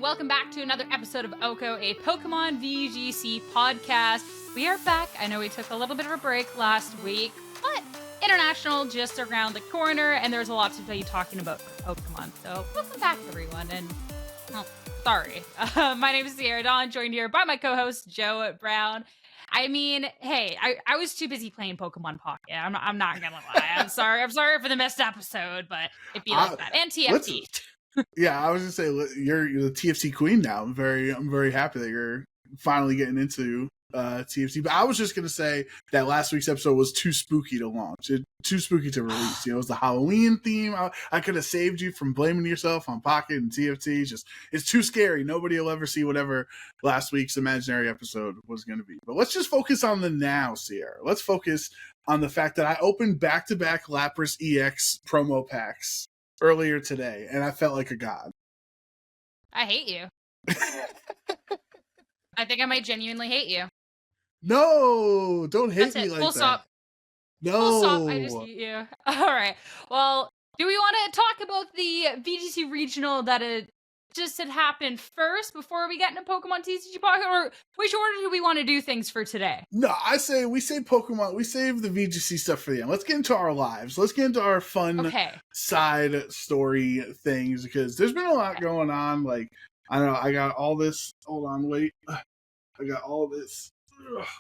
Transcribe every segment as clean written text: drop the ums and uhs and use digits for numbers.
welcome back to another episode of OHKO, a Pokemon VGC podcast. We are back. I know we took a little bit of a break last week, but international just around the corner, and there's a lot to be talking about for Pokemon. So welcome back, everyone, and sorry. My name is Sierra Dawn, joined here by my co-host, Joe Brown. I mean, hey, I was too busy playing Pokemon Pocket. I'm not gonna lie. I'm sorry for the missed episode, but it'd be like that. And TFT. Yeah, I was gonna say you're the TFT queen now. I'm very happy that you're finally getting into TFT. But I was just gonna say that last week's episode was too spooky to launch. Too spooky to release. You know, it was the Halloween theme. I could have saved you from blaming yourself on Pocket and TFT. It's too scary. Nobody will ever see whatever last week's imaginary episode was gonna be. But let's just focus on the now, Sierra. Let's focus on the fact that I opened back-to-back Lapras EX promo packs earlier today, and I felt like a god. I hate you. I think I might genuinely hate you. No, don't hate me like Full that. Stop. No. Full stop. I just hate you. All right. Well, do we want to talk about the VGC Regional that just had happened first before we get into Pokemon TCG Pocket, or which order do we want to do things for today? No, I say we save Pokemon. We save the VGC stuff for the end. Let's get into our lives. Let's get into our fun side story things, because there's been a lot going on. Like, I don't know, I got all this. Hold on, wait. I got all this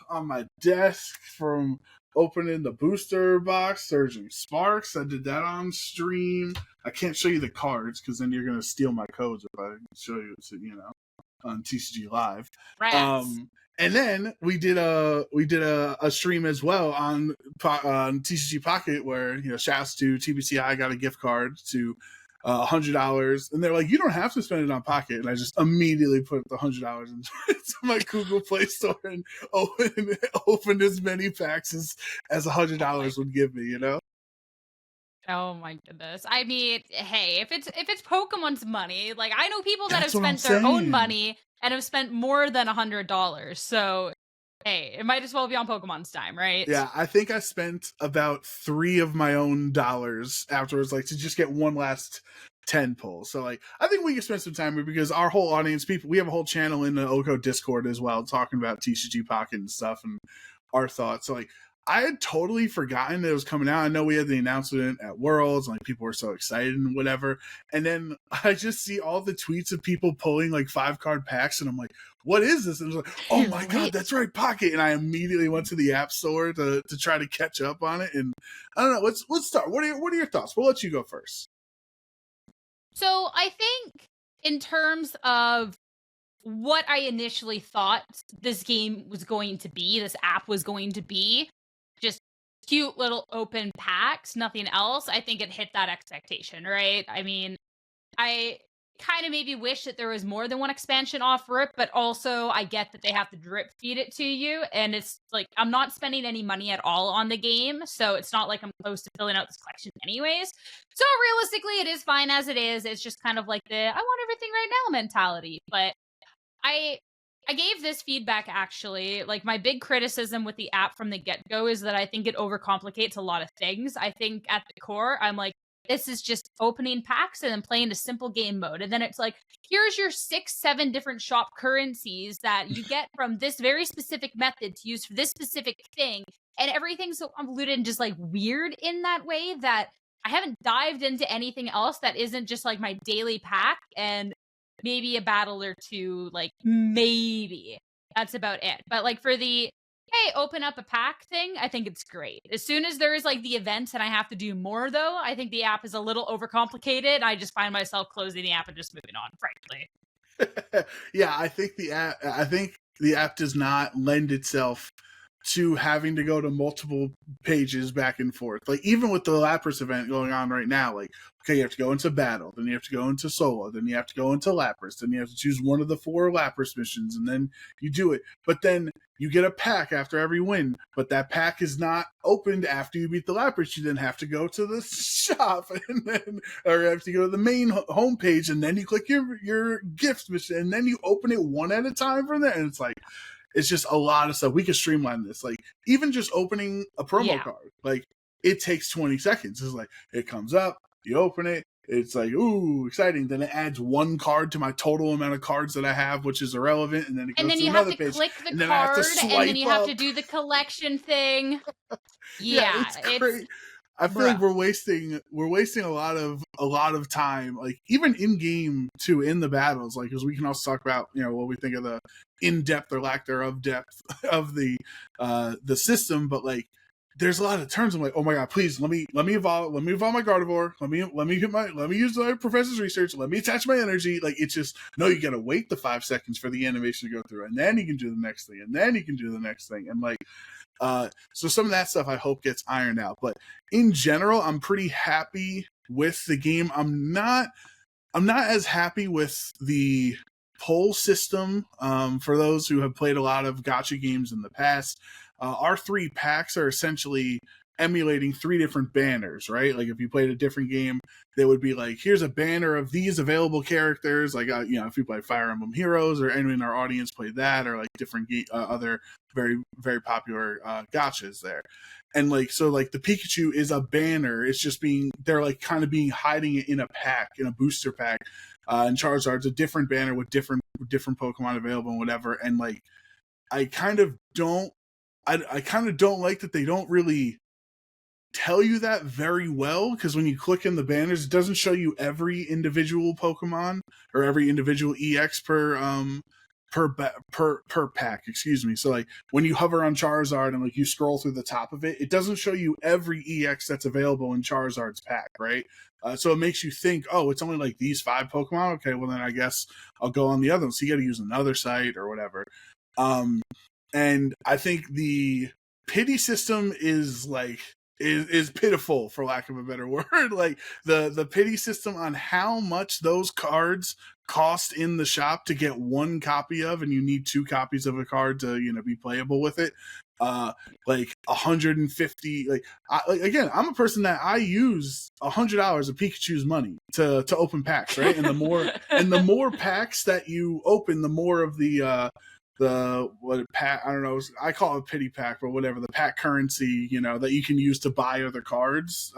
on my desk from opening the booster box, Surging Sparks. I did that on stream. I can't show you the cards because then you're gonna steal my codes if I show you, on TCG Live. And then we did a stream as well on TCG Pocket where, shouts to TBCI, got a gift card to $100, and they're like, you don't have to spend it on Pocket, and I just immediately put the $100 into my Google Play Store and opened as many packs as $100 would give me, Oh my goodness. I mean, hey, if it's Pokemon's money, like, I know people that have spent their own money and have spent more than $100. So, hey, it might as well be on Pokemon's time, right? Yeah, I think I spent about 3 of my own dollars afterwards, like, to just get one last 10 pull. So, like, I think we can spend some time here because our whole audience, we have a whole channel in the OHKO Discord as well, talking about TCG Pocket and stuff and our thoughts. So, like, I had totally forgotten that it was coming out. I know we had the announcement at Worlds, and like, people were so excited and whatever. And then I just see all the tweets of people pulling like 5-card packs, and I'm like, what is this? And I was like, oh my God, that's right, Pocket. And I immediately went to the App Store to try to catch up on it. And I don't know, let's start. What are your thoughts? We'll let you go first. So I think in terms of what I initially thought this game was going to be, this app was going to be, just cute little open packs, nothing else, I think it hit that expectation, right? I mean, I kind of maybe wish that there was more than one expansion off rip, but also I get that they have to drip feed it to you, and it's like, I'm not spending any money at all on the game, so it's not like I'm close to filling out this collection anyways. So realistically, it is fine as it is. It's just kind of like the I want everything right now mentality. But I gave this feedback, actually. Like, my big criticism with the app from the get-go is that I think it overcomplicates a lot of things. I think at the core, I'm like, this is just opening packs and then playing a simple game mode. And then it's like, here's your 6-7 different shop currencies that you get from this very specific method to use for this specific thing. And everything's so convoluted and just like weird in that way that I haven't dived into anything else that isn't just like my daily pack and maybe a battle or two, like, maybe. That's about it. But, like, for the, hey, open up a pack thing, I think it's great. As soon as there is, like, the event and I have to do more, though, I think the app is a little overcomplicated. I just find myself closing the app and just moving on, frankly. Yeah, I think the app does not lend itself to having to go to multiple pages back and forth. Like, even with the Lapras event going on right now, like, okay, you have to go into battle, then you have to go into solo, then you have to go into Lapras, then you have to choose one of the 4 Lapras missions, and then you do it. But then you get a pack after every win, but that pack is not opened after you beat the Lapras. You then have to go to the shop, and then, or you have to go to the main homepage, and then you click your gift mission, and then you open it one at a time from there, and it's like, it's just a lot of stuff. We could streamline this. Like, even just opening a promo card, like, it takes 20 seconds. It's like, it comes up, you open it, it's like, ooh, exciting. Then it adds one card to my total amount of cards that I have, which is irrelevant. And then it goes to another page. Click the and then card, I have to swipe and then you have up. to do the collection thing. Yeah, it's great. I feel like we're wasting a lot of time, like even in game too, in the battles, like, because we can also talk about, you know, what we think of the in depth or lack thereof depth of the system, but like there's a lot of turns I'm like, oh my god, please let me evolve my Gardevoir, let me use my professor's research, let me attach my energy. Like, it's just, no, you gotta wait the 5 seconds for the animation to go through, and then you can do the next thing, and then you can do the next thing, and like, so some of that stuff I hope gets ironed out. But in general, I'm pretty happy with the game. I'm not as happy with the poll system. For those who have played a lot of gacha games in the past, our 3 packs are essentially emulating 3 different banners, right? Like, if you played a different game, they would be like, here's a banner of these available characters. Like, you know, if you play Fire Emblem Heroes, or anyone in our audience played that, or like different other very, very popular gachas there. And like, so like the Pikachu is a banner. It's just they're like kind of hiding it in a pack, in a booster pack. And Charizard's a different banner with different Pokemon available and whatever. And like, I kind of don't like that they don't really tell you that very well, because when you click in the banners, it doesn't show you every individual Pokemon or every individual EX per pack, excuse me. So like, when you hover on Charizard and like you scroll through the top of it, it doesn't show you every EX that's available in Charizard's pack, right? So it makes you think, oh, it's only like these 5 Pokemon. Okay, well then I guess I'll go on the other one. So you got to use another site or whatever. And I think the pity system is like, is pitiful, for lack of a better word. Like, the pity system on how much those cards cost in the shop to get 1 copy of, and you need 2 copies of a card to, you know, be playable with it. Like 150. Like, again, I'm a person that I use $100 of Pikachu's money to open packs, right? And the more packs that you open, the more of the pack, I don't know, I call it a pity pack, but whatever, the pack currency, you know, that you can use to buy other cards.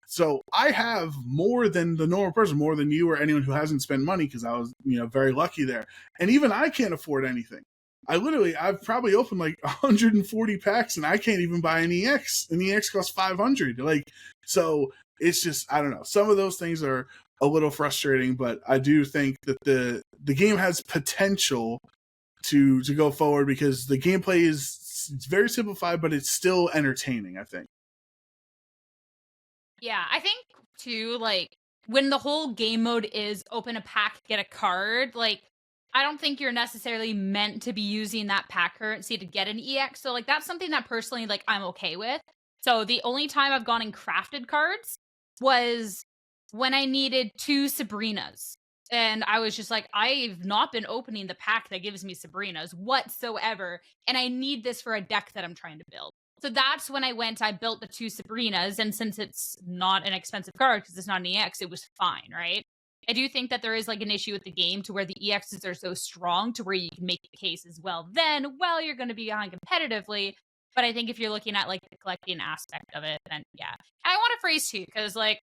So I have more than the normal person, more than you or anyone who hasn't spent money, because I was, you know, very lucky there. And even I can't afford anything. I've probably opened like 140 packs, and I can't even buy an EX. An EX costs 500. Like, so it's just, I don't know. Some of those things are a little frustrating, but I do think that the game has potential to go forward, because the gameplay it's very simplified, but it's still entertaining, I think. Yeah, I think too, like, when the whole game mode is open a pack, get a card, like, I don't think you're necessarily meant to be using that pack currency to get an EX. So like, that's something that personally, like, I'm okay with. So the only time I've gone and crafted cards was when I needed 2 Sabrinas. And I was just like, I've not been opening the pack that gives me Sabrinas whatsoever. And I need this for a deck that I'm trying to build. So that's when I built the 2 Sabrinas. And since it's not an expensive card, because it's not an EX, it was fine, right? I do think that there is like an issue with the game to where the EXs are so strong to where you can make the case as well. Then, well, you're going to be behind competitively. But I think if you're looking at like the collecting aspect of it, then yeah. And I want to phrase too, because like,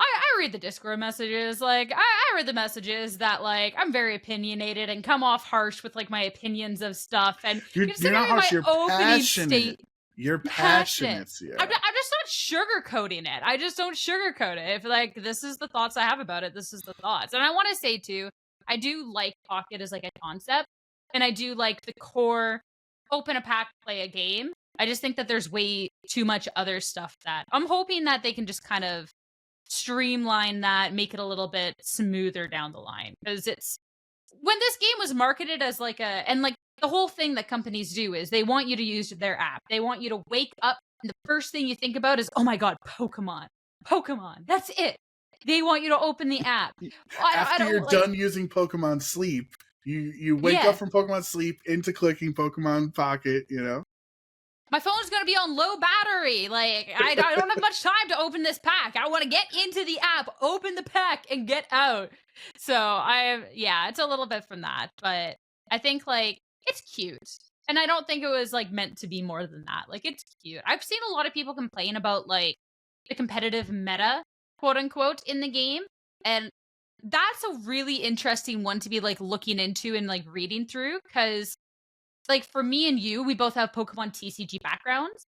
I read the Discord messages. Like, I read the messages that, like, I'm very opinionated and come off harsh with, like, my opinions of stuff. And you're not harsh, you're passionate. You're passionate. Yeah. I'm just not sugarcoating it. I just don't sugarcoat it. If, like, this is the thoughts I have about it, this is the thoughts. And I want to say, too, I do like Pocket as, like, a concept. And I do like the core open a pack, play a game. I just think that there's way too much other stuff that I'm hoping that they can just kind of streamline that, make it a little bit smoother down the line. Because it's, when this game was marketed as like and like the whole thing that companies do is they want you to use their app. They want you to wake up and the first thing you think about is, oh my god, Pokemon. That's it. They want you to open the app. After you're done using Pokemon Sleep, you wake up from Pokemon Sleep into clicking Pokemon Pocket, you know? My phone's going to be on low battery. Like, I don't have much time to open this pack. I want to get into the app, open the pack, and get out. So, it's a little bit from that. But I think, like, it's cute. And I don't think it was, like, meant to be more than that. Like, it's cute. I've seen a lot of people complain about, like, the competitive meta quote unquote, in the game. And that's a really interesting one to be like looking into and like reading through, because like for me and you, we both have Pokemon TCG backgrounds.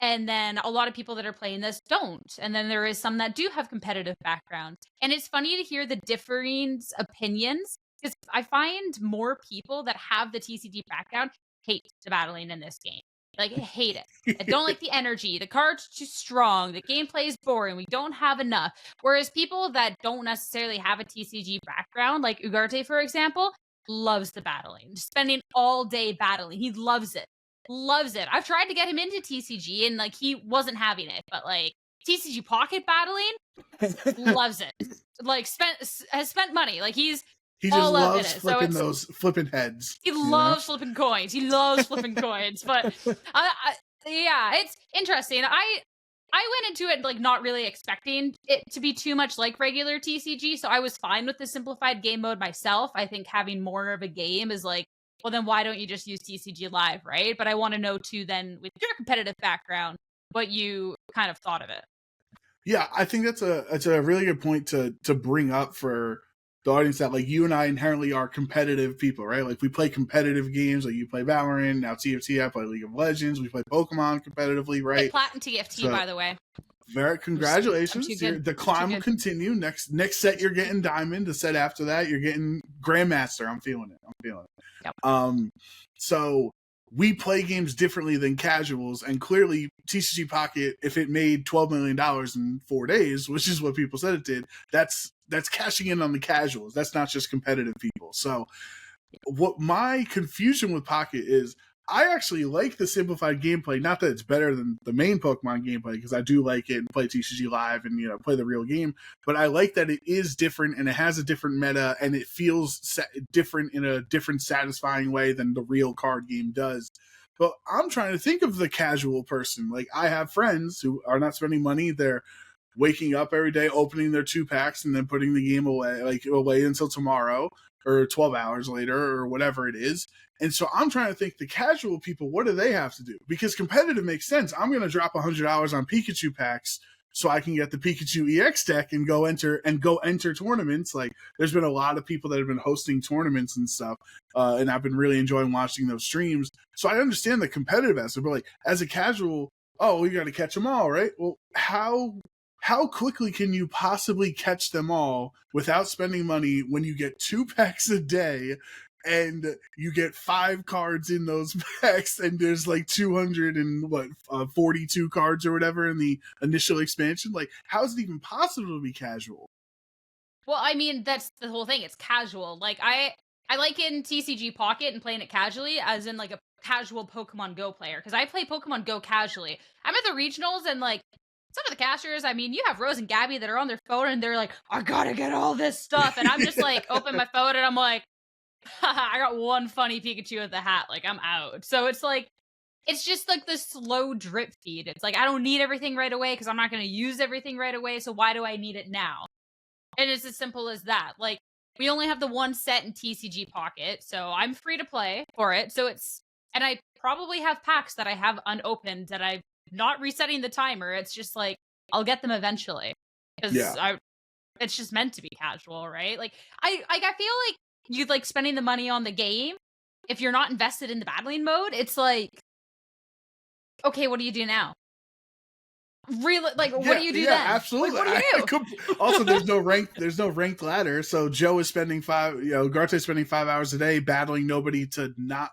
And then a lot of people that are playing this don't. And then there is some that do have competitive backgrounds. And it's funny to hear the differing opinions, because I find more people that have the TCG background hate the battling in this game. Like, I hate it. I don't like the energy. The card's too strong. The gameplay is boring. We don't have enough. Whereas people that don't necessarily have a TCG background, like Ugarte, for example, loves the battling. Spending all day battling. He loves it. Loves it. I've tried to get him into TCG and like he wasn't having it, but like TCG Pocket battling, loves it. Like has spent money. Like he just loves flipping flipping heads. He loves flipping coins. He loves flipping coins. But yeah, it's interesting. I went into it like not really expecting it to be too much like regular TCG, so I was fine with the simplified game mode myself. I think having more of a game is like, well, then why don't you just use TCG Live, right? But I want to know, too, then, with your competitive background, what you kind of thought of it. Yeah, I think that's a really good point to bring up for the audience, that, like, you and I inherently are competitive people, right? Like, we play competitive games. Like, you play Valorant, now TFT, I play League of Legends. We play Pokemon competitively, right? Platinum TFT, by the way. Very congratulations. The climb will continue. Next set you're getting Diamond. The set after that you're getting Grandmaster. I'm feeling it. Yep. So we play games differently than casuals, and clearly TCG Pocket, if it made $12 million in 4 days, which is what people said it did, that's cashing in on the casuals. That's not just competitive people. So what my confusion with Pocket is, I actually like the simplified gameplay. Not that it's better than the main Pokemon gameplay, because I do like it and play TCG Live and, play the real game. But I like that it is different and it has a different meta and it feels different in a different satisfying way than the real card game does. But I'm trying to think of the casual person. Like, I have friends who are not spending money. They're waking up every day, opening their 2-packs and then putting the game away until tomorrow or 12 hours later or whatever it is. And so I'm trying to think, the casual people, what do they have to do? Because competitive makes sense. I'm going to drop $100 on Pikachu packs so I can get the Pikachu EX deck and go enter tournaments. Like, there's been a lot of people that have been hosting tournaments and stuff, and I've been really enjoying watching those streams. So I understand the competitive aspect, but like, as a casual, we got to catch them all, right? Well, how quickly can you possibly catch them all without spending money when you get 2 packs a day and you get 5 cards in those packs, and there's like 242 cards or whatever in the initial expansion? Like, how is it even possible to be casual? Well, I mean, that's the whole thing. It's casual. Like, I like in TCG Pocket and playing it casually, as in like a casual Pokemon Go player, because I play Pokemon Go casually. I'm at the regionals, and like, some of the casters, I mean, you have Rose and Gabby that are on their phone and they're like, I gotta get all this stuff. And I'm just like, open my phone and I'm like, I got one funny Pikachu at the hat. Like, I'm out. So it's like, it's just like the slow drip feed. It's like, I don't need everything right away because I'm not going to use everything right away. So why do I need it now? And it's as simple as that. Like, we only have the one set in TCG Pocket, so I'm free to play for it. So and I probably have packs that I have unopened that I'm not resetting the timer. It's just like, I'll get them eventually. Because it's just meant to be casual, right? Like, I feel like you like spending the money on the game, if you're not invested in the battling mode, it's like, okay, what do you do now? Really, like, what do you do then? Absolutely. Like, what do you do? Also, there's no ranked ladder. So Joe is spending Garte's spending 5 hours a day battling everybody to not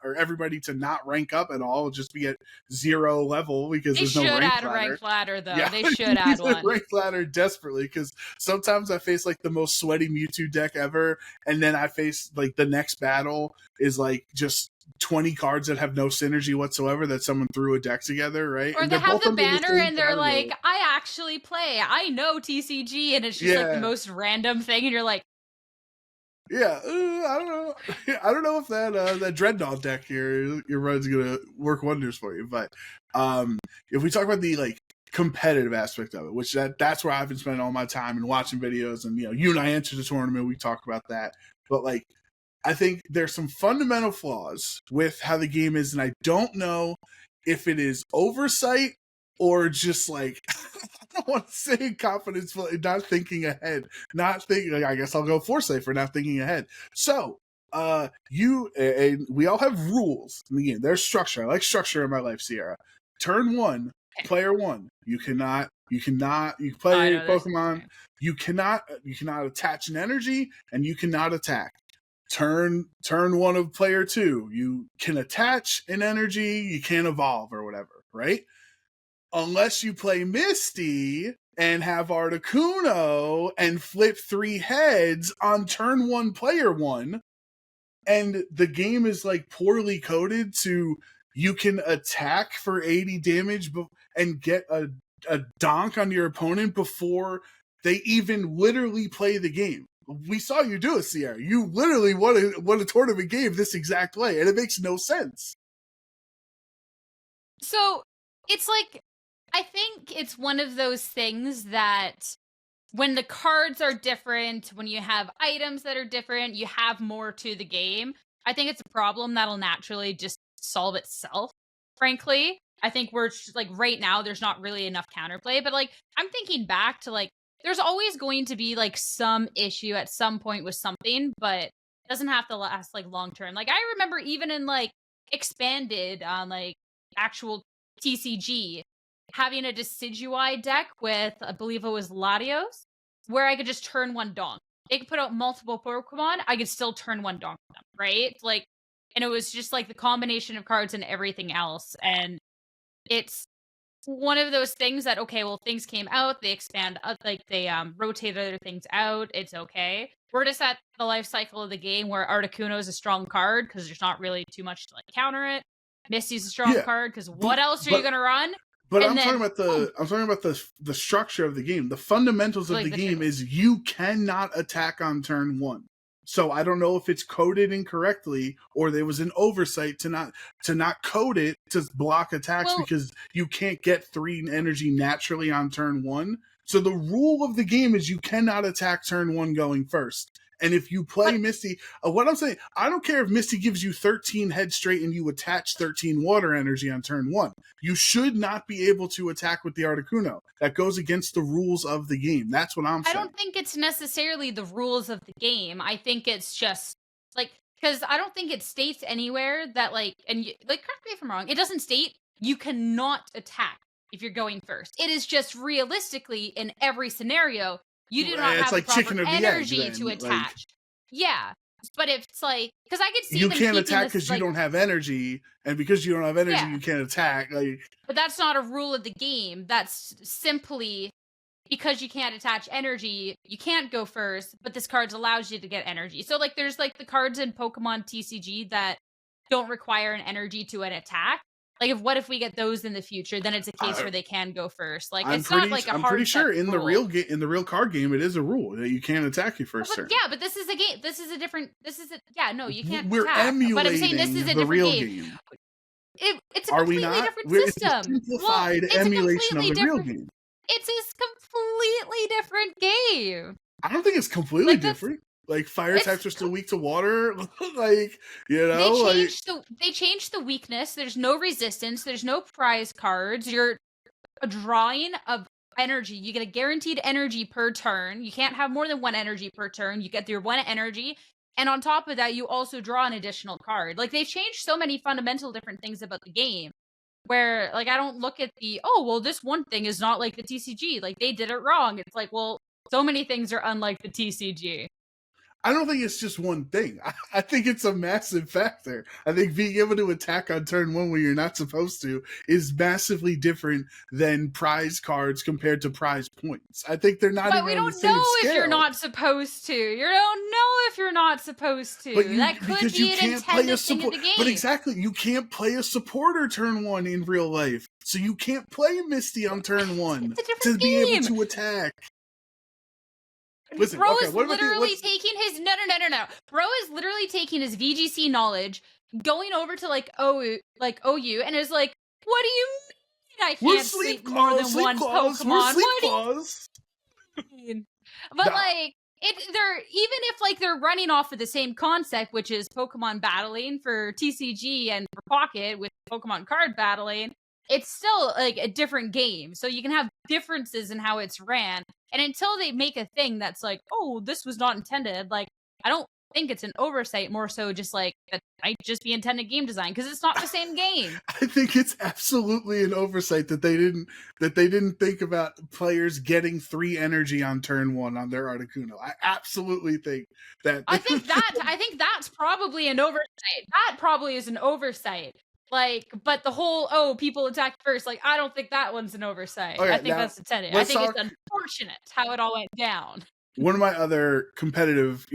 rank up at all, just be at 0 level because there's no ranked ladder. They should add a ranked ladder, though. Yeah, they should add one. Ranked ladder desperately, because sometimes I face like the most sweaty Mewtwo deck ever, and then I face like the next battle is like just 20 cards that have no synergy whatsoever that someone threw a deck together, right? Or they have the banner and they're like, I actually play. I know TCG, and it's just like the most random thing, and you're like, yeah, I don't know. I don't know if that Dreadnought deck your run's gonna work wonders for you. But if we talk about the like competitive aspect of it, which that's where I've been spending all my time and watching videos, and you and I entered the tournament, we talk about that. But like, I think there's some fundamental flaws with how the game is, and I don't know if it is oversight or just like don't want to say confidence, not thinking ahead. Not thinking. I guess I'll go foresight for not thinking ahead. So, we all have rules in the game. There's structure. I like structure in my life, Sierra. Turn 1, player 1. You play Pokemon. You cannot attach an energy, and you cannot attack. Turn 1 of player 2. You can attach an energy. You can't evolve or whatever, right? Unless you play Misty and have Articuno and flip 3 heads on turn 1, player 1, and the game is like poorly coded to you can attack for 80 damage and get a donk on your opponent before they even literally play the game. We saw you do it, Sierra. You literally won a tournament game this exact way, and it makes no sense. So it's like, I think it's one of those things that when the cards are different, when you have items that are different, you have more to the game. I think it's a problem that'll naturally just solve itself, frankly. I think we're like right now, there's not really enough counterplay, but like I'm thinking back to like, there's always going to be like some issue at some point with something, but it doesn't have to last like long term. Like I remember even in like expanded on like actual TCG, having a Decidueye deck with, I believe it was Latios, where I could just turn 1 donk. They could put out multiple Pokemon, I could still turn 1 donk them, right? Like, and it was just like the combination of cards and everything else. And it's one of those things that, okay, well, things came out, they expand, like they rotate other things out, it's okay. We're just at the life cycle of the game where Articuno is a strong card because there's not really too much to like counter it. Misty's a strong card because what else are you gonna run? But I'm talking about the structure of the game. The fundamentals of the game is you cannot attack on turn 1. So I don't know if it's coded incorrectly or there was an oversight to not code it to block attacks because you can't get 3 energy naturally on turn 1. So the rule of the game is you cannot attack turn 1 going first. And if you play Misty, what I'm saying, I don't care if Misty gives you 13 head straight and you attach 13 water energy on turn 1. You should not be able to attack with the Articuno. That goes against the rules of the game. That's what I'm saying. I don't think it's necessarily the rules of the game. I think it's just like, because I don't think it states anywhere that like, and like, correct me if I'm wrong, it doesn't state you cannot attack if you're going first. It is just realistically in every scenario, you do not have like the proper energy to attach. Like, yeah. But if it's like, because I could see you can't attack because you don't have energy, and because you don't have energy, you can't attack. Like, but that's not a rule of the game. That's simply because you can't attach energy, you can't go first, but this card allows you to get energy. So like there's like the cards in Pokemon TCG that don't require an energy to an attack. Like what if we get those in the future, then it's a case where they can go first. Like it's not like a hard. I'm pretty sure in the real card game it is a rule that you can't attack you first turn. Yeah, but this is a game. This is a different. No, you can't. We're attack. emulating but I'm saying this is a the different real game. It's a completely different system. It's a simplified emulation of the real game. It's a completely different game. I don't think it's completely different. Like fire types are still weak to water. Like, you know, they changed the weakness. There's no resistance. There's no prize cards. You're drawing of energy. You get a guaranteed energy per turn. You can't have more than 1 energy per turn. You get your 1 energy. And on top of that, you also draw an additional card. Like they've changed so many fundamental different things about the game. Where, like, I don't look at this one thing is not like the TCG. Like, they did it wrong. It's like, well, so many things are unlike the TCG. I don't think it's just one thing. I think it's a massive factor. I think being able to attack on turn 1 when you're not supposed to is massively different than prize cards compared to prize points. I think they're not even on the same scale. But we don't know if you're not supposed to. You don't know if you're not supposed to. That could be an intended thing of the game. But exactly, you can't play a supporter turn 1 in real life. So you can't play Misty on turn 1 to be able to attack. Listen, Bro is literally taking his no. Bro is literally taking his VGC knowledge, going over to like OU, and is like, "What do you mean I can't sleep more than one Pokemon? What do you mean?" But like, they're even if like they're running off of the same concept, which is Pokemon battling for TCG and for Pocket with Pokemon card battling. it's still like a different game. So you can have differences in how it's ran. And until they make a thing that's like, oh, this was not intended, like, I don't think it's an oversight, more so just like that might just be intended game design because it's not the same game. I think it's absolutely an oversight that they didn't think about players getting 3 energy on turn 1 on their Articuno. I absolutely think that. I think that's probably an oversight. That probably is an oversight. Like, but the whole, people attack first, like, I don't think that one's an oversight. Okay, I think that's intended. I think it's unfortunate how it all went down. One of my other competitive,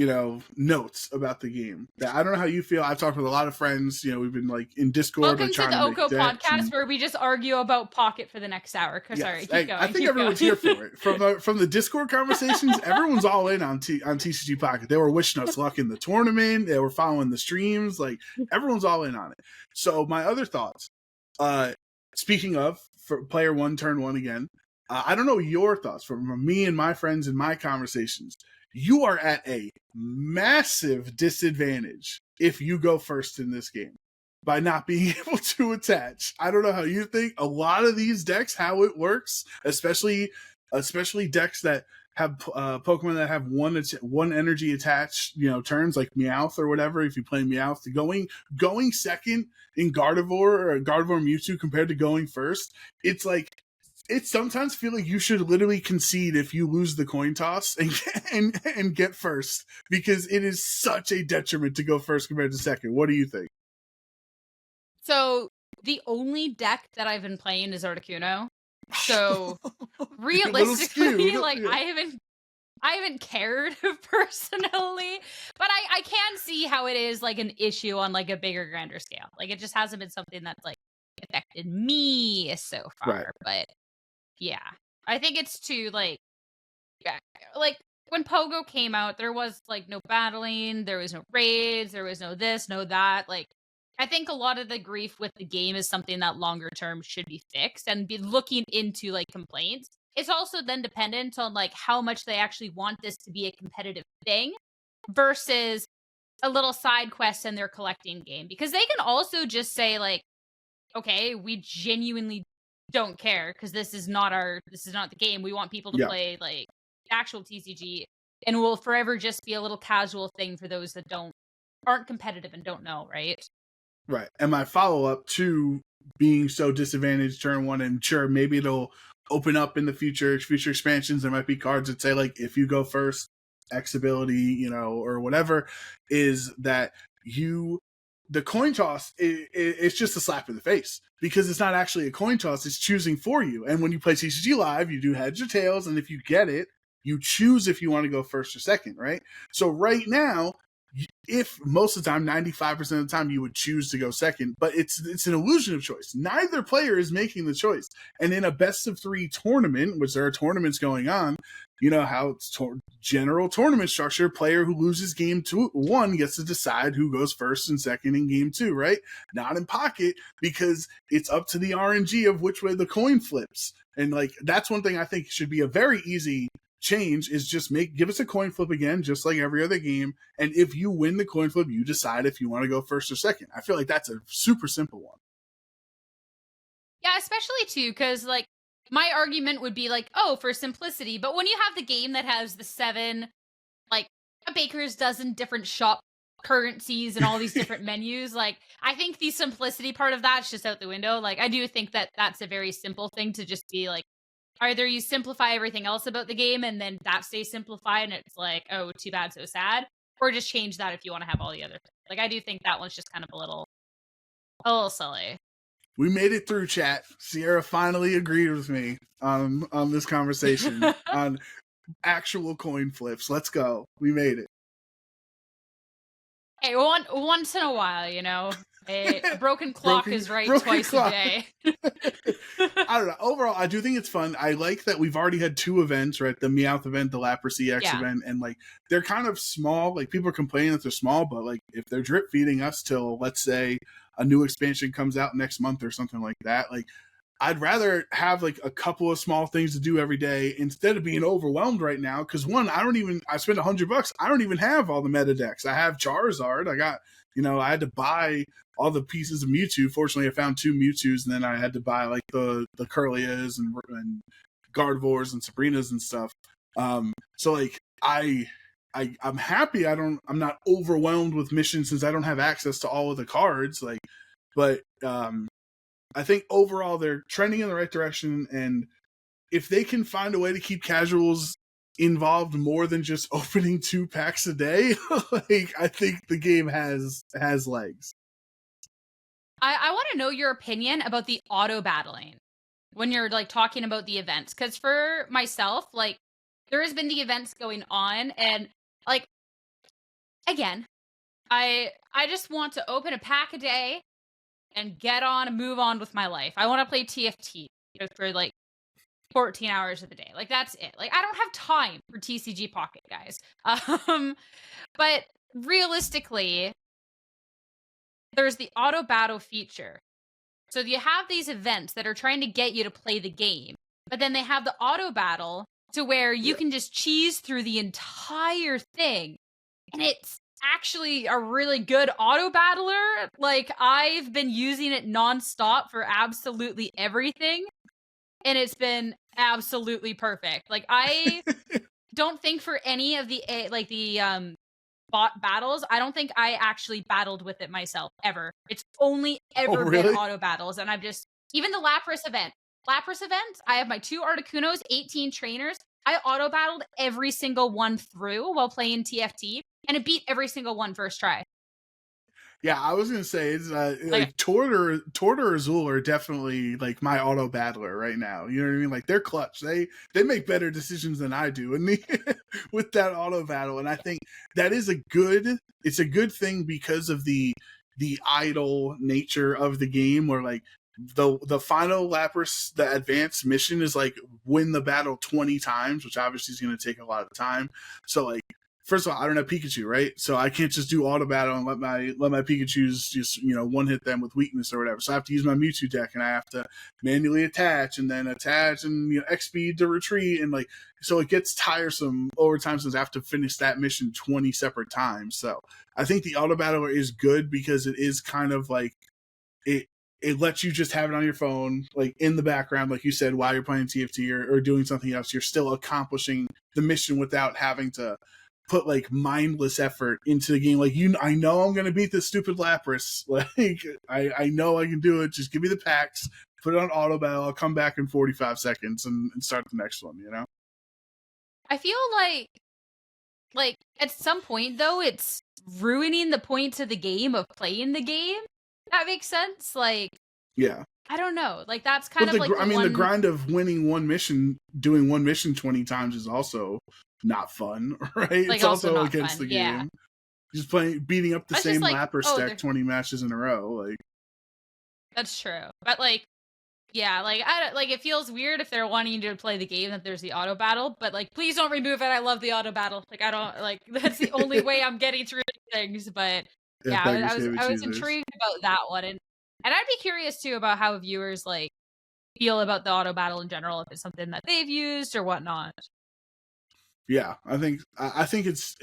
notes about the game that I don't know how you feel. I've talked with a lot of friends. We've been like in Discord. Welcome to the OHKO podcast, where we just argue about Pocket for the next hour. Yes, sorry, keep going. I think everyone's here for it. From the Discord conversations, everyone's all in on TCG Pocket. They were wishing us luck in the tournament. They were following the streams. Like, everyone's all in on it. So my other thoughts. Speaking of, for player 1, turn 1 again. I don't know your thoughts from me and my friends in my conversations. You are at a massive disadvantage if you go first in this game by not being able to attach. I don't know how you think. A lot of these decks, how it works, especially decks that have Pokemon that have one energy attached, turns like Meowth or whatever. If you play Meowth, going second in Gardevoir or Gardevoir Mewtwo compared to going first, it's like, it sometimes feel like you should literally concede if you lose the coin toss and get first, because it is such a detriment to go first compared to second. What do you think? So the only deck that I've been playing is Articuno. So realistically, like, yeah. I haven't cared personally, but I can see how it is like an issue on like a bigger, grander scale. Like, it just hasn't been something that's like affected me so far, right. But yeah, I think it's too like when Pogo came out, there was like no battling, there was no raids, there was no this, no that. Like, I think a lot of the grief with the game is something that longer term should be fixed and be looking into like complaints. It's also then dependent on like how much they actually want this to be a competitive thing versus a little side quest in their collecting game, because they can also just say like, okay, we genuinely don't care because this is not the game. We want people to play like actual TCG, and it will forever just be a little casual thing for those that aren't competitive and don't know, right? Right. And my follow-up to being so disadvantaged turn 1, and sure, maybe it'll open up in the future expansions. There might be cards that say like, if you go first, X ability, or whatever, is that the coin toss, it's just a slap in the face, because it's not actually a coin toss, it's choosing for you. And when you play TCG Live, you do heads or tails, and if you get it, you choose if you want to go first or second, right? So right now, if most of the time, 95% of the time, you would choose to go second, but it's an illusion of choice. Neither player is making the choice. And in a best of 3 tournament, which there are tournaments going on, you know how it's general tournament structure, player who loses game 1 gets to decide who goes first and second in game 2, right? Not in Pocket, because it's up to the RNG of which way the coin flips. And like, that's one thing I think should be a very easy change, is just give us a coin flip again, just like every other game. And if you win the coin flip, you decide if you want to go first or second. I feel like that's a super simple one. Yeah, especially too, because like, my argument would be like, for simplicity. But when you have the game that has the 7, like a baker's dozen different shop currencies and all these different menus, like, I think the simplicity part of that's just out the window. Like, I do think that that's a very simple thing to just be like, either you simplify everything else about the game and then that stays simplified and it's like, oh, too bad, so sad, or just change that if you want to have all the other things. Like, I do think that one's just kind of a little silly. We made it through, chat. Sierra finally agreed with me on this conversation on actual coin flips. Let's go. We made it. Hey, once in a while, a broken clock is right twice a day. I don't know. Overall, I do think it's fun. I like that we've already had 2 events, right? The Meowth event, the Lapras EX event, and like, they're kind of small. Like, people are complaining that they're small, but like, if they're drip feeding us till, let's say, a new expansion comes out next month or something like that, like, I'd rather have like a couple of small things to do every day instead of being overwhelmed right now. Because one, I spent $100. I don't even have all the meta decks. I have Charizard. I got, I had to buy all the pieces of Mewtwo. Fortunately, I found 2 Mewtwo's, and then I had to buy like the Curlias and Gardevoirs and Sabrinas and stuff. So like I'm happy I'm not overwhelmed with missions since I don't have access to all of the cards. Like, but I think overall they're trending in the right direction, and if they can find a way to keep casuals involved more than just opening 2 packs a day, like I think the game has legs. I want to know your opinion about the auto battling when you're like talking about the events, because for myself, like there has been the events going on, and like again, I just want to open a pack a day and get on and move on with my life. I want to play TFT for like 14 hours of the day. Like that's it. Like I don't have time for TCG Pocket, guys. But realistically, there's the auto battle feature. So you have these events that are trying to get you to play the game, but then they have the auto battle to where you can just cheese through the entire thing. And it's actually a really good auto battler. Like I've been using it nonstop for absolutely everything, and it's been absolutely perfect. Like I don't think for any of the bot battles, I don't think I actually battled with it myself ever. It's only ever been auto battles, and I've just even the Lapras event. I have my 2 Articunos, 18 trainers. I auto battled every single one through while playing TFT, and it beat every single one first try. Yeah, I was gonna say it's like Torter or Azul are definitely like my auto battler right now. You know what I mean? Like they're clutch. They make better decisions than I do, and with that auto battle. And I think that is a good thing because of the idle nature of the game, where like the final Lapras, the advanced mission is like win the battle 20 times, which obviously is going to take a lot of time. So like, first of all, I don't have Pikachu, right? So I can't just do auto battle and let my Pikachus just, you know, one hit them with weakness or whatever. So I have to use my Mewtwo deck, and I have to manually attach and you know, X speed to retreat, and like, so it gets tiresome over time since I have to finish that mission 20 separate times. So I think the auto battler is good because it is kind of like it lets you just have it on your phone, like in the background, like you said, while you're playing TFT or doing something else. You're still accomplishing the mission without having to put like mindless effort into the game. Like, I know I'm gonna beat this stupid Lapras. Like I know I can do it. Just give me the packs, put it on auto battle. I'll come back in 45 seconds and start the next one. You know. I feel like at some point though, it's ruining the point of the game of playing the game. That makes sense. Like, yeah. I don't know. Like that's kind of like the grind of winning one mission, doing one mission 20 times is also not fun, right? Like it's also against fun. the game. Just beating up the same like, Lapras deck 20 matches in a row. Like that's true, but like, yeah, like it feels weird if they're wanting you to play the game that there's the auto battle, but like, please don't remove it. I love the auto battle. Like I don't like that's the only way I'm getting through things. But yeah, I was intrigued about that one, and I'd be curious too about how viewers like feel about the auto battle in general, if it's something that they've used or whatnot. Yeah, I think it's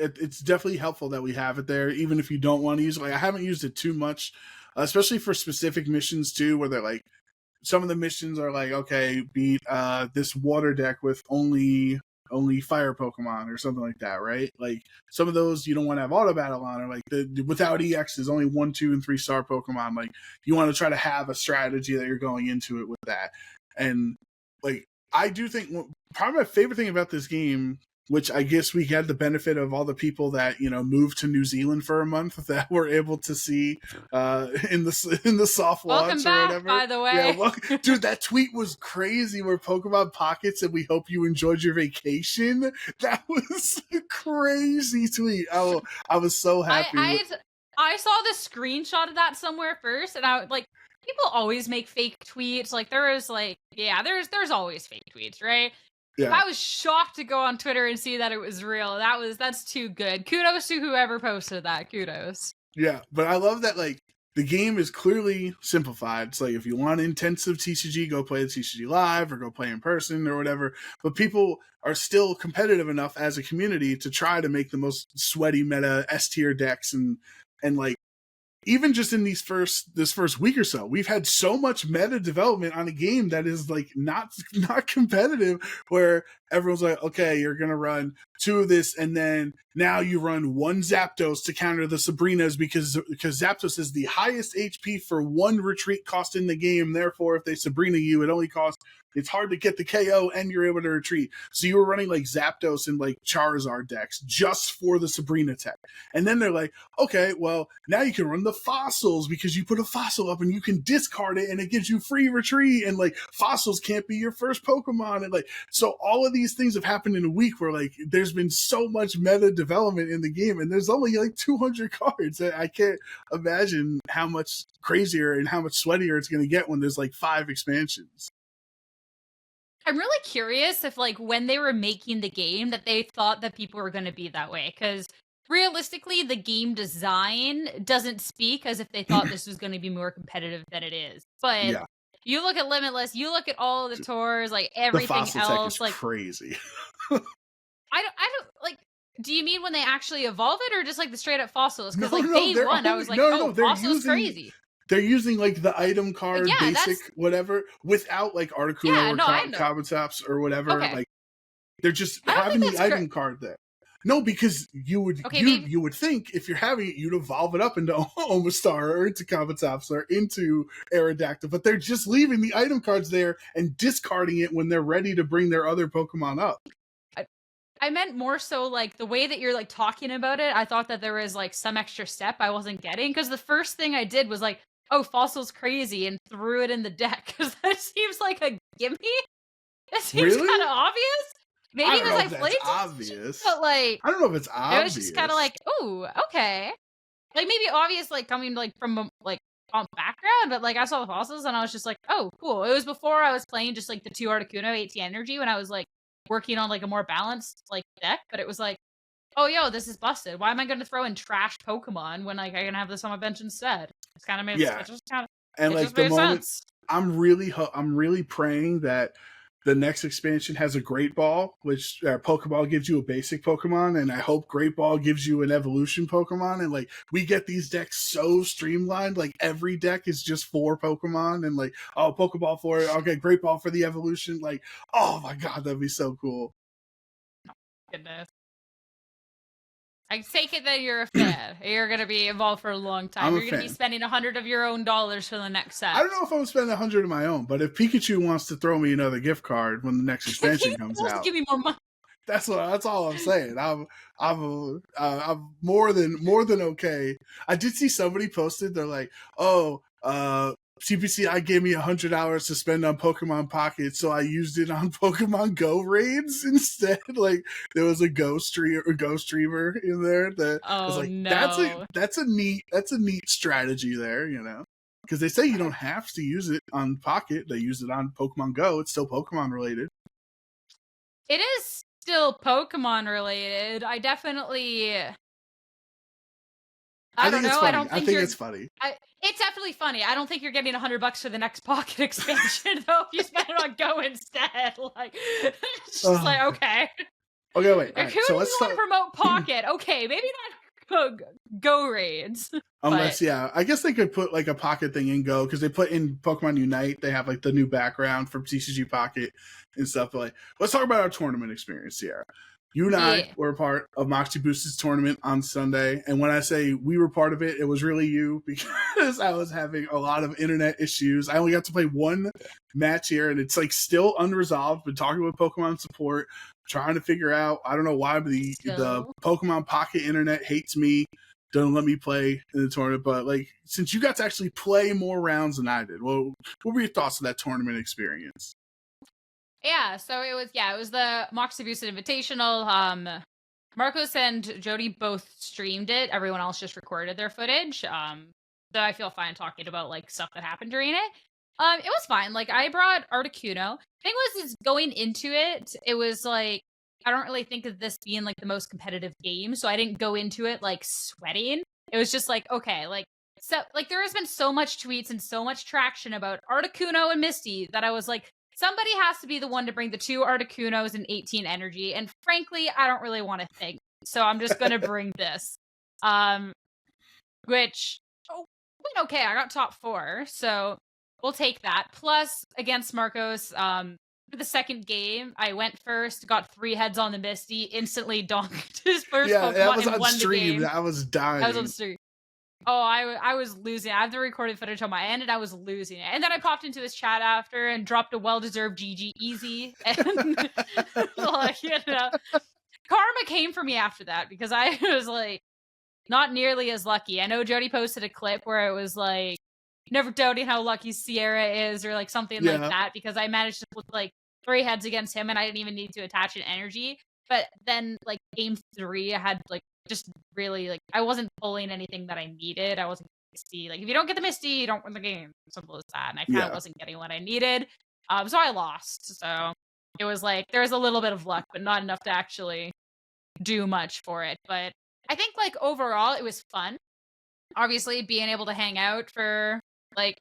definitely helpful that we have it there, even if you don't want to use it. Like I haven't used it too much, especially for specific missions too, where they're like, some of the missions are like, okay, beat this water deck with only fire Pokemon or something like that, right? Like some of those you don't want to have auto battle on, or like without EX is only 1, 2, and 3 star Pokemon. Like you want to try to have a strategy that you're going into it with that. And like I do think probably my favorite thing about this game, which I guess we had the benefit of all the people that, you know, moved to New Zealand for a month that were able to see in the soft launch or whatever. By the way, yeah, dude, that tweet was crazy. Where Pokemon Pocket said, "We hope you enjoyed your vacation." That was a crazy tweet. I was so happy. I saw the screenshot of that somewhere first, and I like, people always make fake tweets. Like there's always fake tweets, right? Yeah. I was shocked to go on Twitter and see that it was real. That's too good. Kudos to whoever posted that. Kudos. Yeah, but I love that, like, the game is clearly simplified. It's like, if you want intensive TCG, go play the TCG live or go play in person or whatever. But people are still competitive enough as a community to try to make the most sweaty meta S tier decks and like even just in this first week or so, we've had so much meta development on a game that is like not competitive, where everyone's like, okay, you're gonna run 2 of this, and then now you run 1 Zapdos to counter the Sabrinas because Zapdos is the highest HP for 1 retreat cost in the game. Therefore, if they Sabrina you, it's hard to get the KO and you're able to retreat. So you were running like Zapdos and like Charizard decks just for the Sabrina tech. And then they're like, okay, well, now you can run the fossils because you put a fossil up and you can discard it and it gives you free retreat. And like fossils can't be your first Pokemon. And like, so all of these things have happened in a week where like there's been so much meta development in the game and there's only like 200 cards. I can't imagine how much crazier and how much sweatier it's going to get when there's like 5 expansions. I'm really curious if, like, when they were making the game, that they thought that people were going to be that way. Because realistically, the game design doesn't speak as if they thought this was going to be more competitive than it is. But you look at Limitless, you look at all the tours, like everything else. The fossil tech is like crazy. I don't like. Do you mean when they actually evolve it, or just like the straight up fossils? Because day one, I was like, fossils crazy. They're using like the item card basic whatever without like Articuno or Kabutops or whatever. Okay. Like they're just having the item card there. No, because you would you would think if you're having it, you'd evolve it up into Omastar or into Kabutops or into Aerodactyl, but they're just leaving the item cards there and discarding it when they're ready to bring their other Pokemon up. I meant more so like the way that you're like talking about it. I thought that there was like some extra step I wasn't getting, because the first thing I did was like, oh, fossil's crazy, and threw it in the deck, because that seems like a gimme. It seems kind of obvious. Maybe because I played obvious, but like I don't know if it's obvious. It was just kind of like, oh, okay, like maybe obvious, like coming like from like on background, but like I saw the fossils and I was just like, oh, cool. It was before I was playing just like the 2 Articuno 80 energy when I was like working on like a more balanced like deck, but it was like, oh, yo, this is busted. Why am I going to throw in trash Pokemon when like I can have this on my bench instead? It's kind of made it just kind of, and like the moment sense. I'm really praying that the next expansion has a Great Ball, which Pokeball gives you a basic Pokemon, and I hope Great Ball gives you an evolution Pokemon, and like we get these decks so streamlined, like every deck is just 4 Pokemon, and like, oh, Pokeball for it, okay, Great Ball for the evolution, like, oh my god, that'd be so cool. Goodness. I take it that you're a fan. You're going to be involved for a long time. You're going to be spending $100 of your own dollars for the next set. I don't know if I'm going to spend $100 of my own, but if Pikachu wants to throw me another gift card when the next expansion comes out, give me more money. That's all I'm saying. I'm more than okay. I did see somebody posted. They're like, oh, CPCI gave me $100 to spend on Pokemon Pocket, so I used it on Pokemon Go raids instead. Like there was a Ghost Reaver in there that was like, no. That's a neat strategy there, you know, because they say you don't have to use it on Pocket. They use it on Pokemon Go. It's still Pokemon related. It is still Pokemon related. I definitely. I don't know. I think it's funny. It's definitely funny. I don't think you're getting $100 for the next Pocket expansion though. If you spend it on Go instead, like it's just like okay. Okay, wait. Like, who do you want to promote Pocket? Okay, maybe not Go raids. Unless, I guess they could put like a Pocket thing in Go, because they put in Pokemon Unite. They have like the new background from TCG Pocket and stuff. But like, let's talk about our tournament experience, Sierra. You and I were a part of Moxie Boost's tournament on Sunday. And when I say we were part of it, it was really you, because I was having a lot of internet issues. I only got to play 1 match here, and it's like still unresolved. Been talking with Pokemon support, trying to figure out, I don't know why, but the Pokemon Pocket internet hates me, doesn't let me play in the tournament. But like, since you got to actually play more rounds than I did, well, what were your thoughts of that tournament experience? Yeah, so it was the Moxie Boosted Invitational. Marcos and Jody both streamed it. Everyone else just recorded their footage. So I feel fine talking about like stuff that happened during it. It was fine. Like I brought Articuno. Thing was going into it, it was like I don't really think of this being like the most competitive game, so I didn't go into it like sweating. It was just like, okay, like so like there has been so much tweets and so much traction about Articuno and Misty that I was like, somebody has to be the one to bring the 2 Articunos and 18 energy. And frankly, I don't really want to think. So I'm just going to bring this. Which went okay. I got top 4, so we'll take that. Plus, against Marcos, for the second game, I went first, got 3 heads on the Misty, instantly donked his first Yeah, that Pokemon was and on won the stream. game. I was I was on dying. stream. Oh, I was losing. I have the recorded footage on my end, and I was losing it. And then I popped into his chat after and dropped a well-deserved GG easy. And like, karma came for me after that because I was like not nearly as lucky. I know Jody posted a clip where it was like never doubting how lucky Sierra is or like something like that because I managed to put like 3 heads against him and I didn't even need to attach an energy. But then like game 3, I had like just really like I wasn't pulling anything that I needed. I wasn't Misty. Like if you don't get the Misty, you don't win the game. Simple as that. And I kind of wasn't getting what I needed. So I lost. So it was like there was a little bit of luck, but not enough to actually do much for it. But I think like overall it was fun. Obviously being able to hang out for like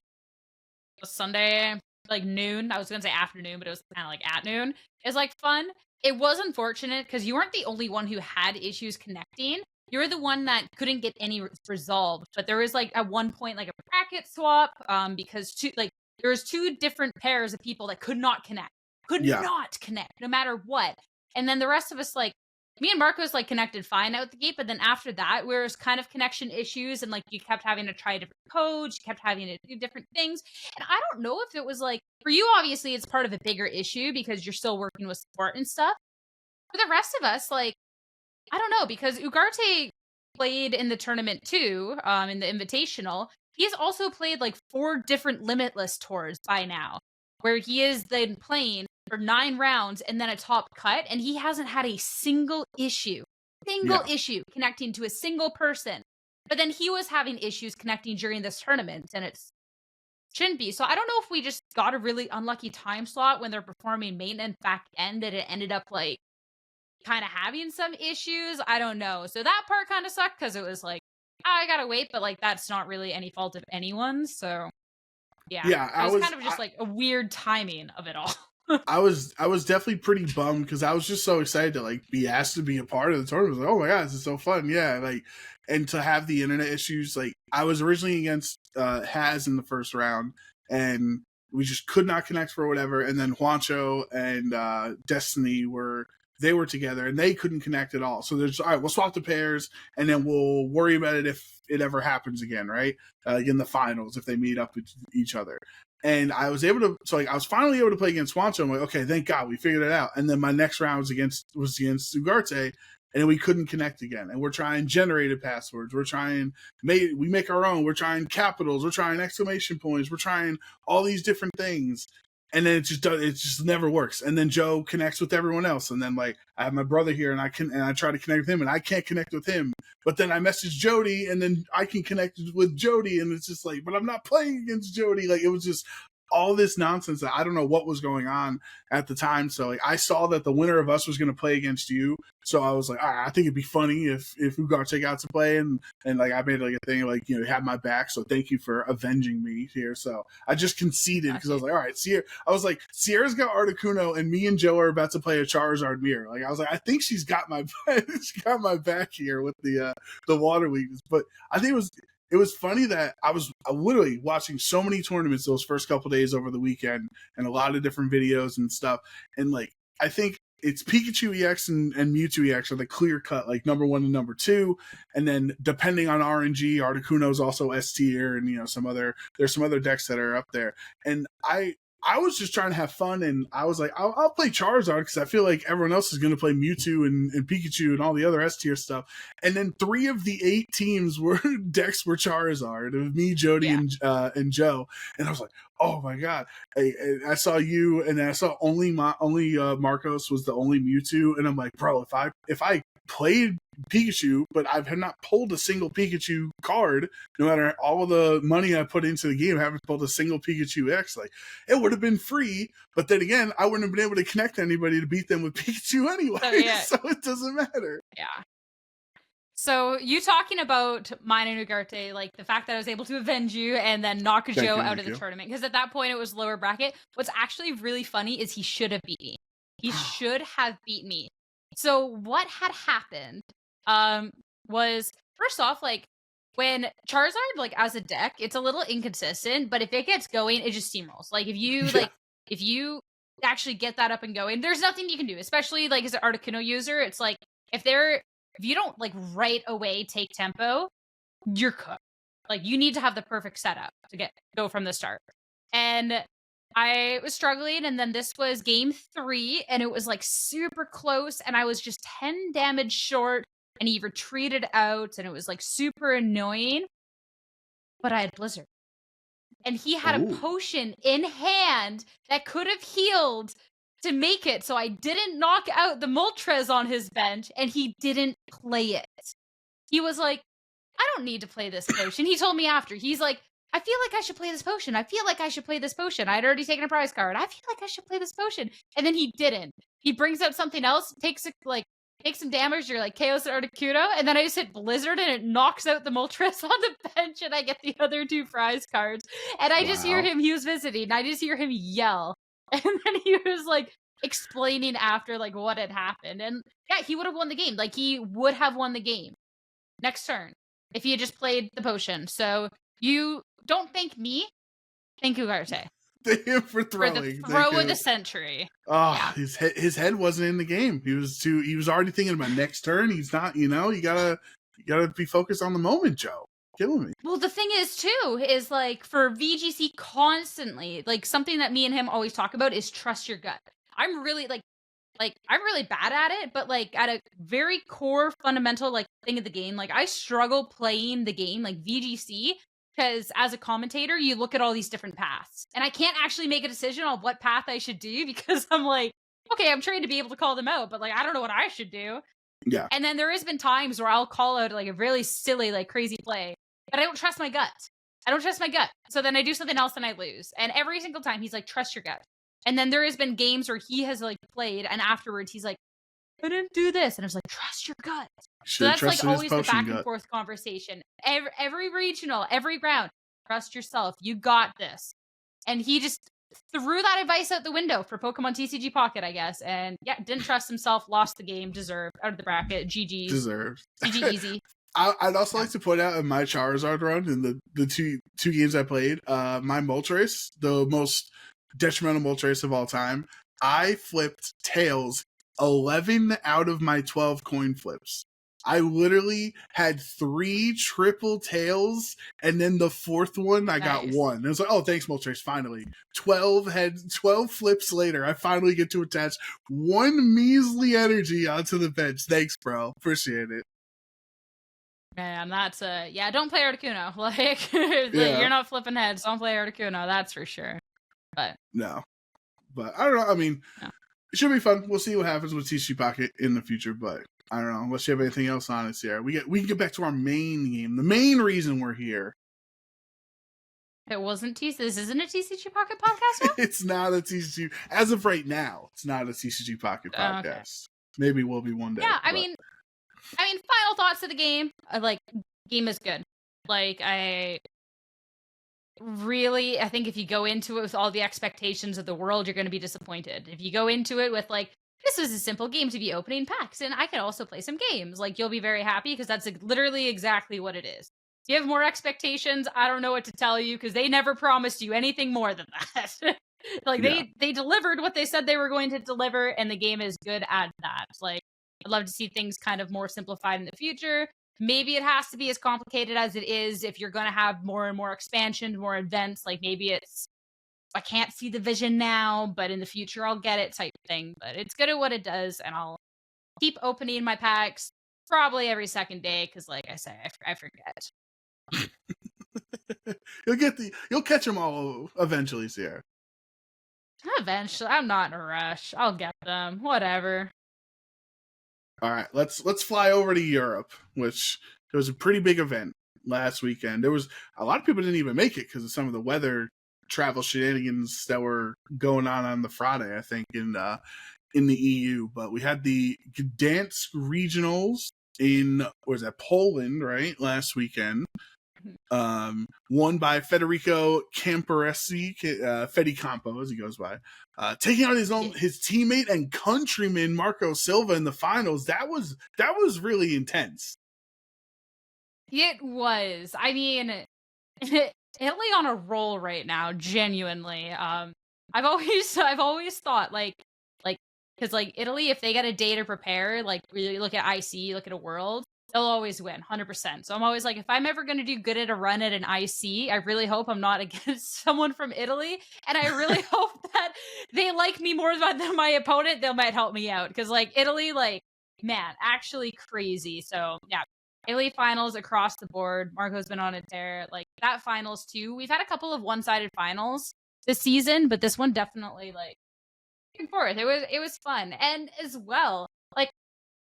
Sunday, like noon. I was gonna say afternoon, but it was kind of like at noon. Is like fun. It was unfortunate because you weren't the only one who had issues connecting. You were the one that couldn't get any resolved. But there was like at one point like a bracket swap because there was 2 different pairs of people that could not connect. Not connect no matter what. And then the rest of us like me and Marcos like connected fine out the gate, but then after that, there was kind of connection issues, and like you kept having to try different codes, you kept having to do different things. And I don't know if it was like for you, obviously, it's part of a bigger issue because you're still working with support and stuff. For the rest of us, like I don't know, because Ugarte played in the tournament too, in the invitational. He's also played like 4 different limitless tours by now, where he is then playing for 9 rounds and then a top cut, and he hasn't had a single issue connecting to a single person. But then he was having issues connecting during this tournament, and it shouldn't be. So I don't know if we just got a really unlucky time slot when they're performing maintenance back end and it ended up like kind of having some issues. I don't know. So that part kind of sucked because it was like, I gotta wait, but like that's not really any fault of anyone's. So yeah, it was kind of just like a weird timing of it all. I was definitely pretty bummed because I was just so excited to like be asked to be a part of the tournament. I was like, oh my god, this is so fun. Yeah, like and to have the internet issues, like I was originally against Haz in the first round and we just could not connect for whatever, and then Juancho and Destiny were together and they couldn't connect at all. So there's all right, we'll swap the pairs and then we'll worry about it if it ever happens again, right? In the finals if they meet up with each other. And I was able to, so like I was finally able to play against Juancho. I'm like, okay, thank God we figured it out. And then my next round was against Ugarte, and we couldn't connect again. And we're trying generated passwords. We're trying, we make our own. We're trying capitals. We're trying exclamation points. We're trying all these different things. And then it just never works. And then Joe connects with everyone else. And then like I have my brother here and I try to connect with him and I can't connect with him. But then I message Jody and then I can connect with Jody and it's just like, but I'm not playing against Jody. Like it was just all this nonsense that I don't know what was going on at the time. So like I saw that the winner of us was going to play against you. So I was like, all right, I think it'd be funny if Ugarte got to play and like I made like a thing like, you know, have my back. So thank you for avenging me here. So I just conceded because I was like, all right, Sierra's got Articuno and me and Joe are about to play a Charizard mirror. Like I was like, I think she's got my back here with the water weakness. But I think it was funny that I was literally watching so many tournaments those first couple days over the weekend and a lot of different videos and stuff. And like, I think it's Pikachu EX and Mewtwo EX are the clear cut, like number 1 and number 2. And then depending on RNG, Articuno's also S tier and, you know, there's some other decks that are up there. And I was just trying to have fun, and I was like, I'll play Charizard because I feel like everyone else is going to play Mewtwo and Pikachu and all the other S tier stuff. And then 3 of the 8 teams decks were Charizard of me, Jody, and Joe. And I was like, oh my god! I saw you, and I saw only Marcos was the only Mewtwo, and I'm like, bro, if I played Pikachu, but I've not pulled a single Pikachu card, no matter all of the money I put into the game, I haven't pulled a single Pikachu X. Like, it would have been free, but then again, I wouldn't have been able to connect anybody to beat them with Pikachu anyway, so it doesn't matter. Yeah. So you talking about mine and Ugarte, like the fact that I was able to avenge you and then knock Joe out of the tournament, because at that point it was lower bracket. What's actually really funny is he should have beat me. He should have beat me. So what had happened was, first off, like, when Charizard, like, as a deck, it's a little inconsistent, but if it gets going, it just steamrolls. Like, if you actually get that up and going, there's nothing you can do, especially, like, as an Articuno user, it's like, if you don't, like, right away take tempo, you're cooked. Like, you need to have the perfect setup to go from the start. And I was struggling, and then this was game 3, and it was, like, super close, and I was just 10 damage short, and he retreated out, and it was, like, super annoying. But I had Blizzard. And he had a potion in hand that could have healed to make it so I didn't knock out the Moltres on his bench, and he didn't play it. He was like, I don't need to play this potion. He told me after. He's like, I feel like I should play this potion. I feel like I should play this potion. I had already taken a prize card. I feel like I should play this potion. And then he didn't. He brings out something else, takes some damage, you're like Chaos Articuno, and then I just hit Blizzard and it knocks out the Moltres on the bench and I get the other 2 prize cards. And I just hear him, he was visiting, and I just hear him yell. And then he was like explaining after like what had happened. And yeah, he would have won the game. Like he would have won the game next turn if he had just played the potion. So you don't thank me, thank Ugarte. Thank him for throwing. For the throw of the century. Oh, yeah. His head wasn't in the game. He was already thinking about next turn. He's not, you gotta be focused on the moment, Joe. Killing me. Well, the thing is too, is like for VGC constantly, like something that me and him always talk about is trust your gut. I'm really I'm really bad at it, but like at a very core fundamental like thing of the game, like I struggle playing the game like VGC. Because as a commentator, you look at all these different paths. And I can't actually make a decision on what path I should do because I'm like, okay, I'm trained to be able to call them out, but like, I don't know what I should do. Yeah. And then there has been times where I'll call out like a really silly, like crazy play, but I don't trust my gut. So then I do something else and I lose. And every single time he's like, trust your gut. And then there has been games where he has like played and afterwards he's like, I didn't do this. And I was like, trust your gut. So that's like always the back and forth conversation. Every regional, every round, trust yourself. You got this. And he just threw that advice out the window for Pokemon TCG Pocket, I guess. And yeah, didn't trust himself, lost the game, deserved, out of the bracket, GG. Deserved. GG easy. I'd also like to point out in my Charizard run, in the two games I played, my Moltres, the most detrimental Moltres of all time, I flipped tails 11 out of my 12 coin flips. I literally had 3 triple tails, and then the 4th one, I got 1. And I was like, oh, thanks, Moltres, finally. 12 flips later, I finally get to attach 1 measly energy onto the bench. Thanks, bro. Appreciate it. Man, that's don't play Articuno. Like, you're not flipping heads. Don't play Articuno, that's for sure. But no. But I don't know. I mean, it should be fun. We'll see what happens with TCG Pocket in the future, but I don't know. Unless you have anything else on it, Sierra. We can get back to our main game. The main reason we're here. It wasn't TCG. This isn't a TCG Pocket podcast now? It's not a TCG. As of right now, it's not a TCG Pocket podcast. Okay. Maybe we'll be one day. Yeah, I mean, final thoughts of the game. Game is good. Like, I think if you go into it with all the expectations of the world, you're going to be disappointed. If you go into it with like, this was a simple game to be opening packs and I can also play some games, like you'll be very happy because that's literally exactly what it is. If you have more expectations, I don't know what to tell you because they never promised you anything more than that. They delivered what they said they were going to deliver and the game is good at that. Like, I'd love to see things kind of more simplified in the future. Maybe it has to be as complicated as it is if you're going to have more and more expansion, more events. Like maybe it's, I can't see the vision now, but in the future I'll get it type thing. But it's good at what it does, and I'll keep opening my packs probably every second day because, like I say, I forget. You'll catch them all eventually, Sierra. Eventually, I'm not in a rush. I'll get them. Whatever. All right, let's fly over to Europe, which there was a pretty big event last weekend. There was a lot of people didn't even make it because of some of the weather travel shenanigans that were going on the Friday, I think, in the EU. But we had the Gdansk Regionals in, Poland, right, last weekend. Won by Federico Camporesi, Fedi Campo, as he goes by, taking out his teammate and countryman Marco Silva in the finals. That was really intense. It was. I mean, Italy on a roll right now, genuinely. I've always thought like because like Italy, if they get a day to prepare, like really look at IC, look at a world, they'll always win, 100%. So I'm always like, if I'm ever gonna do good at a run at an IC, I really hope I'm not against someone from Italy, and I really hope that they like me more than my opponent. They might help me out because like Italy, like man, actually crazy. So yeah, Italy finals across the board. Marco's been on a tear. Like that finals too. We've had a couple of one-sided finals this season, but this one definitely like back and forth. It was fun. And as well, like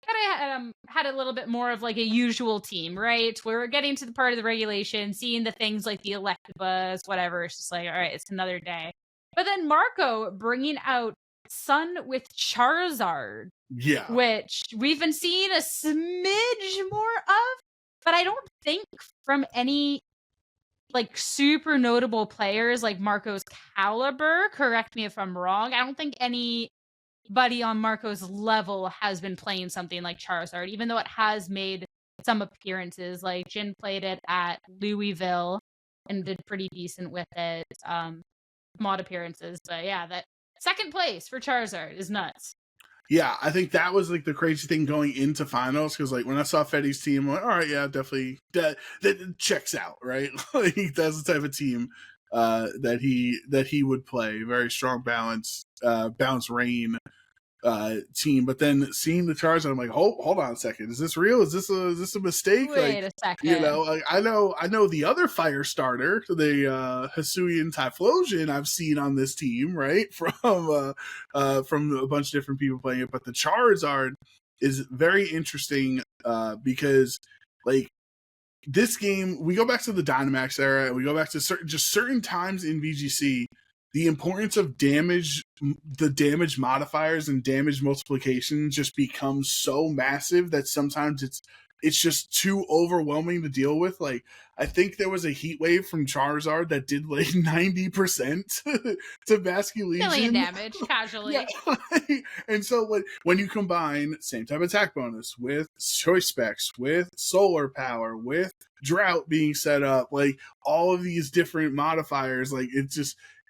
kind of had a little bit more of like a usual team, right? We're getting to the part of the regulation, seeing the things like the Electabuzz, whatever. It's just like, all right, it's another day. But then Marco bringing out Sun with Charizard, Yeah. which we've been seeing a smidge more of, but I don't think from any like super notable players like Marco's caliber. Correct me if I'm wrong. I don't think anybody on Marco's level has been playing something like Charizard, even though it has made some appearances. Like Jin played it at Louisville and did pretty decent with it. Mod appearances, but yeah, that second place for Charizard is nuts. Yeah, I think that was like the crazy thing going into finals because like when I saw Fetty's team, I'm like, all right, yeah, definitely that checks out, right? Like that's the type of team that he would play. Very strong balance, bounce rain team. But then seeing the Charizard, I'm like, hold on a second, is this real? Is this a mistake? Wait a second. You know, like, I know the other fire starter, the Hisuian Typhlosion I've seen on this team, right? From a bunch of different people playing it, but the Charizard is very interesting because like this game, we go back to the Dynamax era, and we go back to certain times in VGC. The importance of the damage modifiers and damage multiplication just becomes so massive that sometimes it's just too overwhelming to deal with. Like, I think there was a heat wave from Charizard that did like 90% to Basculation. Million damage, casually. Yeah. And so when you combine same type attack bonus with choice specs, with solar power, with drought being set up, like all of these different modifiers, like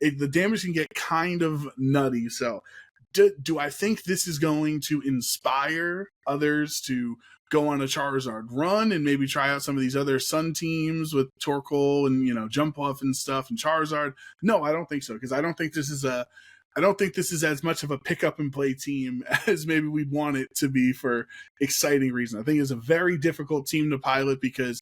the damage can get kind of nutty. So do I think this is going to inspire others to go on a Charizard run and maybe try out some of these other Sun teams with Torkoal and, you know, Jump Off and stuff and Charizard? No, I don't think so, because I don't think this is as much of a pick up and play team as maybe we'd want it to be for exciting reasons. I think it's a very difficult team to pilot because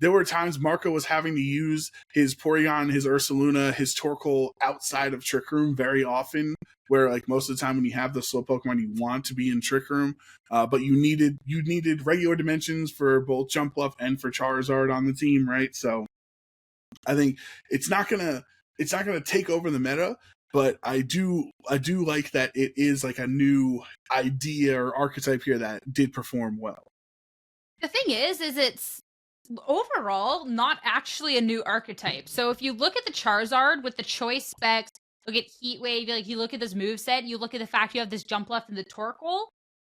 there were times Marco was having to use his Porygon, his Ursaluna, his Torkoal outside of Trick Room very often, where like most of the time when you have the slow Pokemon, you want to be in Trick Room, but you needed regular dimensions for both Jump Bluff and for Charizard on the team, right? So I think it's not gonna take over the meta, but I do like that it is like a new idea or archetype here that did perform well. The thing is it's overall not actually a new archetype. So if you look at the Charizard with the choice specs, look at Heat Wave, like you look at this moveset, you look at the fact you have this Jump Left and the Torkoal,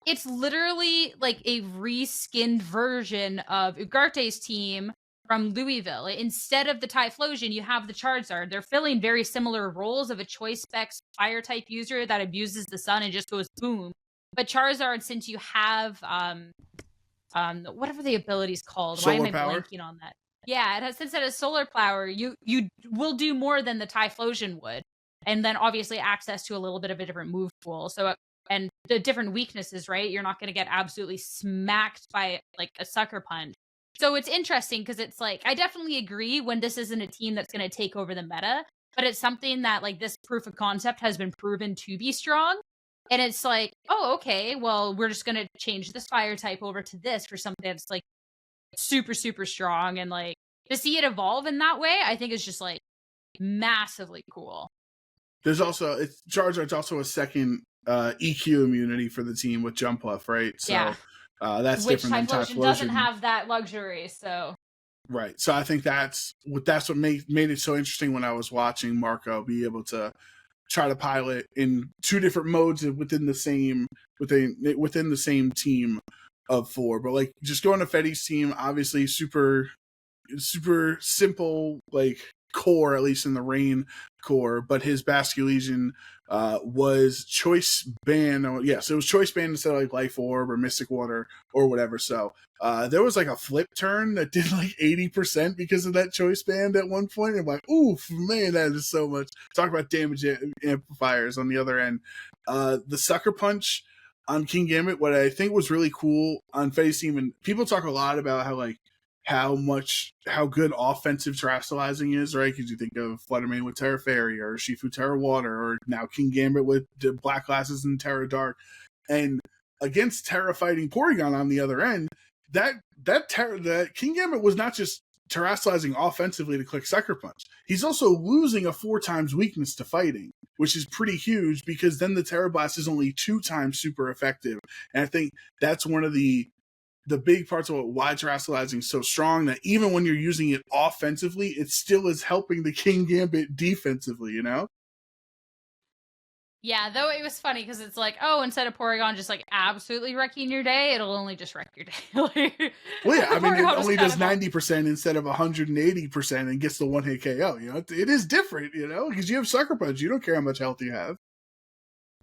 it's literally like a reskinned version of Ugarte's team from Louisville. Instead of the Typhlosion, you have the Charizard. They're filling very similar roles of a choice specs fire type user that abuses the sun and just goes boom. But Charizard, since you have whatever the ability's called. Solar Why am I power? blanking on that? Yeah, since it has solar power, you will do more than the Typhlosion would. And then obviously access to a little bit of a different move pool. So and the different weaknesses, right? You're not going to get absolutely smacked by like a sucker punch. So it's interesting because it's like, I definitely agree when this isn't a team that's going to take over the meta, but it's something that like this proof of concept has been proven to be strong. And it's like, oh, okay, well, we're just going to change this fire type over to this for something that's like super, super strong. And like to see it evolve in that way, I think is just like massively cool. There's also, Charizard's also a second EQ immunity for the team with Jump Off, right? So yeah. that's which different than Typhlosion doesn't have that luxury, so. Right. So I think that's what made it so interesting when I was watching Marco be able to try to pilot in two different modes within the same team. of 4. But like just going to Fetty's team, obviously super simple, like core, at least in the rain core, but his Basculegion was choice banned. So it was choice banned instead of like Life Orb or Mystic Water or whatever. So there was like a flip turn that did like 80% because of that choice band at one point. I'm like, oof, man, that is so much. Talk about damage amplifiers on the other end. The Sucker Punch on King Gambit, what I think was really cool on Fetty's team, and people talk a lot about how good offensive terastallizing is, right? Because you think of Fluttermane with Terra Fairy, or Shifu Terra Water, or now King Gambit with Black Glasses and Terra Dark. And against Terra fighting Porygon on the other end, that King Gambit was not just terastallizing offensively to click Sucker Punch. He's also losing a 4 times weakness to fighting, which is pretty huge, because then the Terra Blast is only 2 times super effective. And I think that's one of the big parts of why terastallizing is so strong, that even when you're using it offensively, it still is helping the King Gambit defensively, you know? Yeah, though it was funny because it's like, oh, instead of Porygon just like absolutely wrecking your day, it'll only just wreck your day. Well, yeah, I mean, it only does 90% instead of 180% and gets the 1-hit KO. You know, it is different, you know, because you have Sucker Punch. You don't care how much health you have.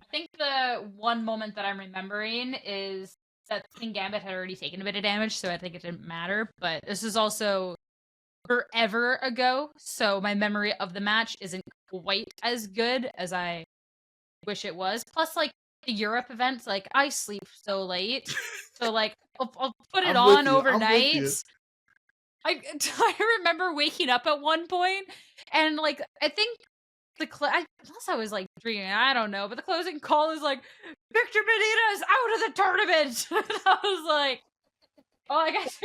I think the one moment that I'm remembering is that King Gambit had already taken a bit of damage, so I think it didn't matter. But this is also forever ago, so my memory of the match isn't quite as good as I wish it was. Plus, like, the Europe events, like, I sleep so late, so like I'll put it on overnight. I remember waking up at one point, and like I think unless I was like dreaming, I don't know, but the closing call is like, Victor Medina is out of the tournament. And I was like, oh, I guess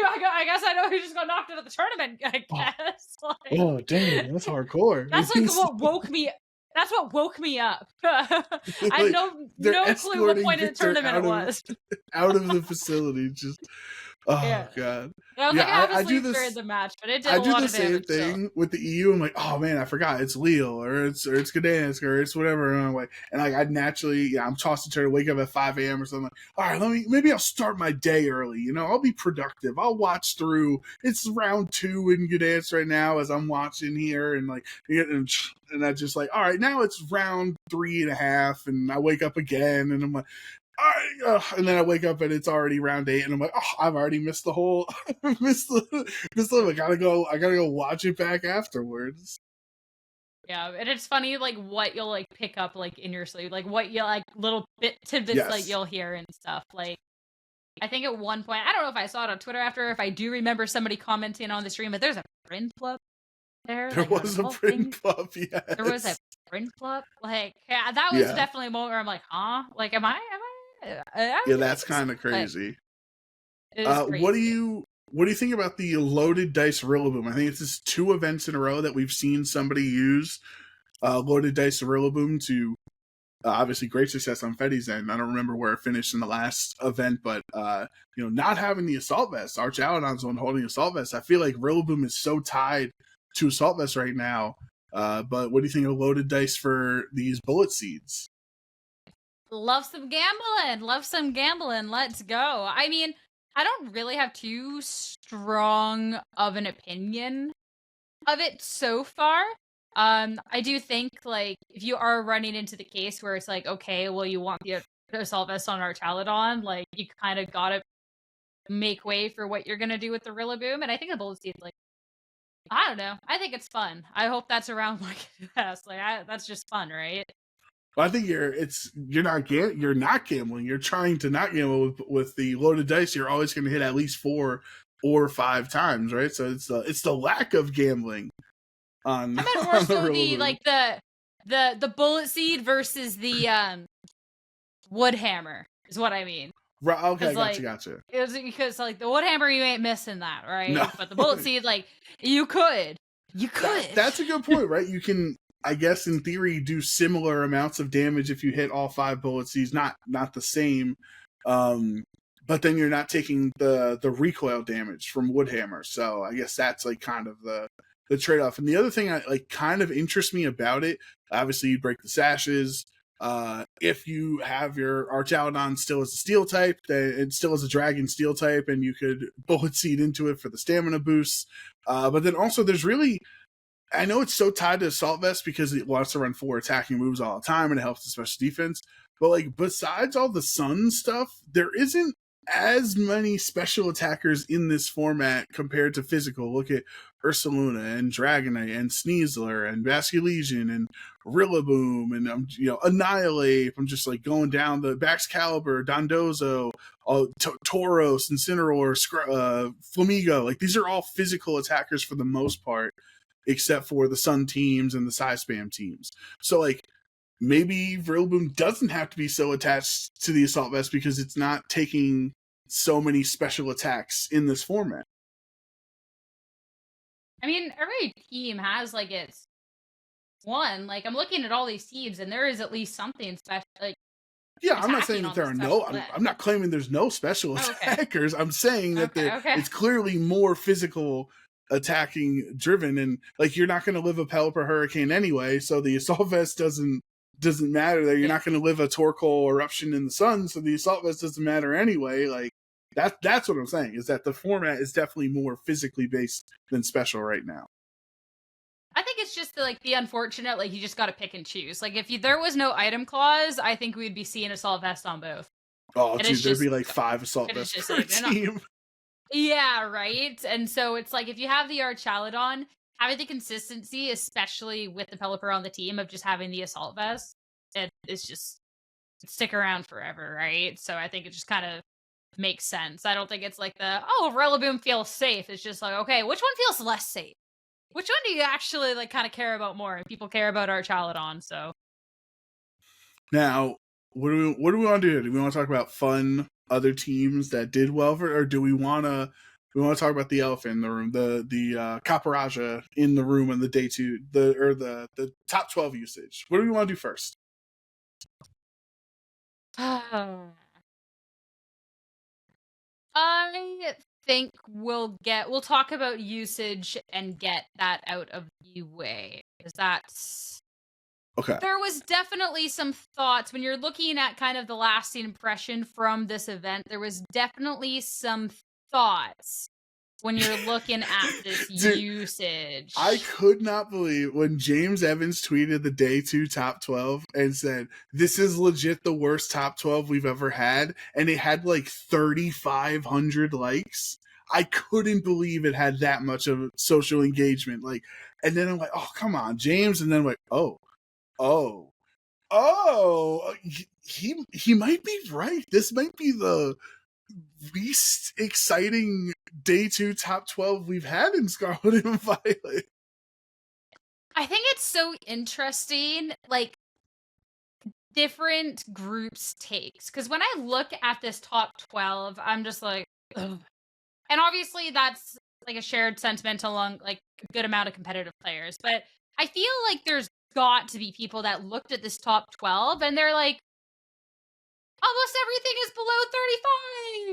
I know he just got knocked out of the tournament. I guess. Oh, damn, that's hardcore. That's like what woke me. That's what woke me up. I had no clue what point of the tournament it was. Out of the facility, just god. I do this during the match, but it did a lot of damage. I do the same thing with the EU. I'm like, oh man, I forgot it's Lille or it's Gdansk or it's whatever. And I'm like, I'd naturally, I'm tossed to wake up at 5 a.m. or something. Like, all right, maybe I'll start my day early. You know, I'll be productive. I'll watch through. It's round 2 in Gdansk right now as I'm watching here, and like, and I just like, all right, now it's round 3.5, and I wake up again, and I'm like, all right, and then I wake up and it's already round 8, and I'm like, oh, I've already missed the whole, missed the. I gotta go watch it back afterwards. Yeah, and it's funny, like, what you'll like pick up like in your sleep, like what you like little tidbits like you'll hear and stuff. Like, I think at one point, I don't know if I saw it on Twitter after, if I do remember somebody commenting on the stream, but there's a print club there. There was a print club, yes. There was a print club. Like, yeah, that was definitely a moment where I'm like, huh? Like, am I? Yeah, that's kind of crazy. Crazy. What do you think about the loaded dice Rillaboom? I think it's just 2 events in a row that we've seen somebody use loaded dice Rillaboom to obviously great success on Fetty's end. I don't remember where it finished in the last event, but not having the Assault Vest, Arch Aladon's one holding Assault Vest. I feel like Rillaboom is so tied to Assault Vest right now. But what do you think of loaded dice for these Bullet Seeds? Love some gambling. Let's go. I mean, I don't really have too strong of an opinion of it so far. I do think, like, if you are running into the case where it's like, okay, well, you want the Assault Vest on Archaladon, like, you kind of gotta make way for what you're gonna do with the Rillaboom. And I think the Bullet Seed, like, I don't know. I think it's fun. I hope that's around like this. Like, that's just fun, right? Well, I think you're not gambling. You're trying to not gamble with the loaded dice. You're always going to hit at least 4 or 5 times, right? So it's the lack of gambling on. I meant more so the Bullet Seed versus the Wood Hammer is what I mean. Right, okay, gotcha. It was because like the Wood Hammer, you ain't missing that, right? No. But the Bullet Seed, like, you could. That's a good point, right? You can, I guess, in theory, do similar amounts of damage if you hit all 5 Bullet Seeds, not the same. But then you're not taking the recoil damage from Woodhammer. So I guess that's like kind of the trade-off. And the other thing I like kind of interests me about it, obviously you break the sashes, If you have your Archaludon still as a steel type, it still has a dragon steel type, and you could bullet seed into it for the stamina boosts. But then also there's really, I know it's so tied to Assault Vest because it wants to run 4 attacking moves all the time and it helps the special defense. But like besides all the Sun stuff, there isn't as many special attackers in this format compared to physical. Look at Ursaluna and Dragonite and Sneasler and Basculegion and Rillaboom and Annihilate. I'm just like going down the Baxcalibur, Dondozo, Tauros, Incineroar, Flamigo. Like these are all physical attackers for the most part, except for the Sun teams and the Size Spam teams. So like maybe Rillaboom doesn't have to be so attached to the Assault Vest because it's not taking so many special attacks in this format. I mean, every team has like its one. Like I'm looking at all these teams, and there is at least something special. Like yeah, I'm not saying that there are no. I'm not claiming there's no special attackers. I'm saying that it's clearly more physical attacking driven, and like you're not going to live a Pelipper Hurricane anyway, so the Assault Vest doesn't matter there. You're not going to live a Torkoal Eruption in the Sun, so the Assault Vest doesn't matter anyway. Like that's what I'm saying, is that the format is definitely more physically based than special right now. I think it's just the unfortunate, like you just got to pick and choose. Like if there was no item clause, I think we'd be seeing Assault Vest on both. Oh, dude, there'd be like 5 Assault Vests per team. Yeah, right. And so it's like if you have the Archaludon, having the consistency, especially with the Pelipper on the team, of just having the Assault Vest, it's just stick around forever, right? So I think it just kind of makes sense. I don't think it's like Rillaboom feels safe. It's just like, okay, which one feels less safe? Which one do you actually like kind of care about more? And people care about Archaludon, so. Now, what do we want to do? Do we want to talk about fun other teams that did well or do we want to talk about the elephant in the room, the Caparaja in the room, and the day 2, the top 12 usage? What do we want to do first? I think we'll talk about usage and get that out of the way, because that's okay. There was definitely some thoughts when you're looking at kind of the lasting impression from this event. There was definitely some thoughts when you're looking at this Dude, usage. I could not believe when James Evans tweeted the day 2 top 12 and said, this is legit the worst top 12 we've ever had. And it had like 3,500 likes. I couldn't believe it had that much of social engagement. Like, and then I'm like, oh, come on, James. And then I'm like, oh, he might be right. This might be the least exciting day 2 top 12 we've had in Scarlet and Violet. I think it's so interesting, like different groups takes, because when I look at this top 12, I'm just like, ugh. And obviously that's like a shared sentiment along like a good amount of competitive players, but I feel like there's got to be people that looked at this top 12 and they're like, almost everything is below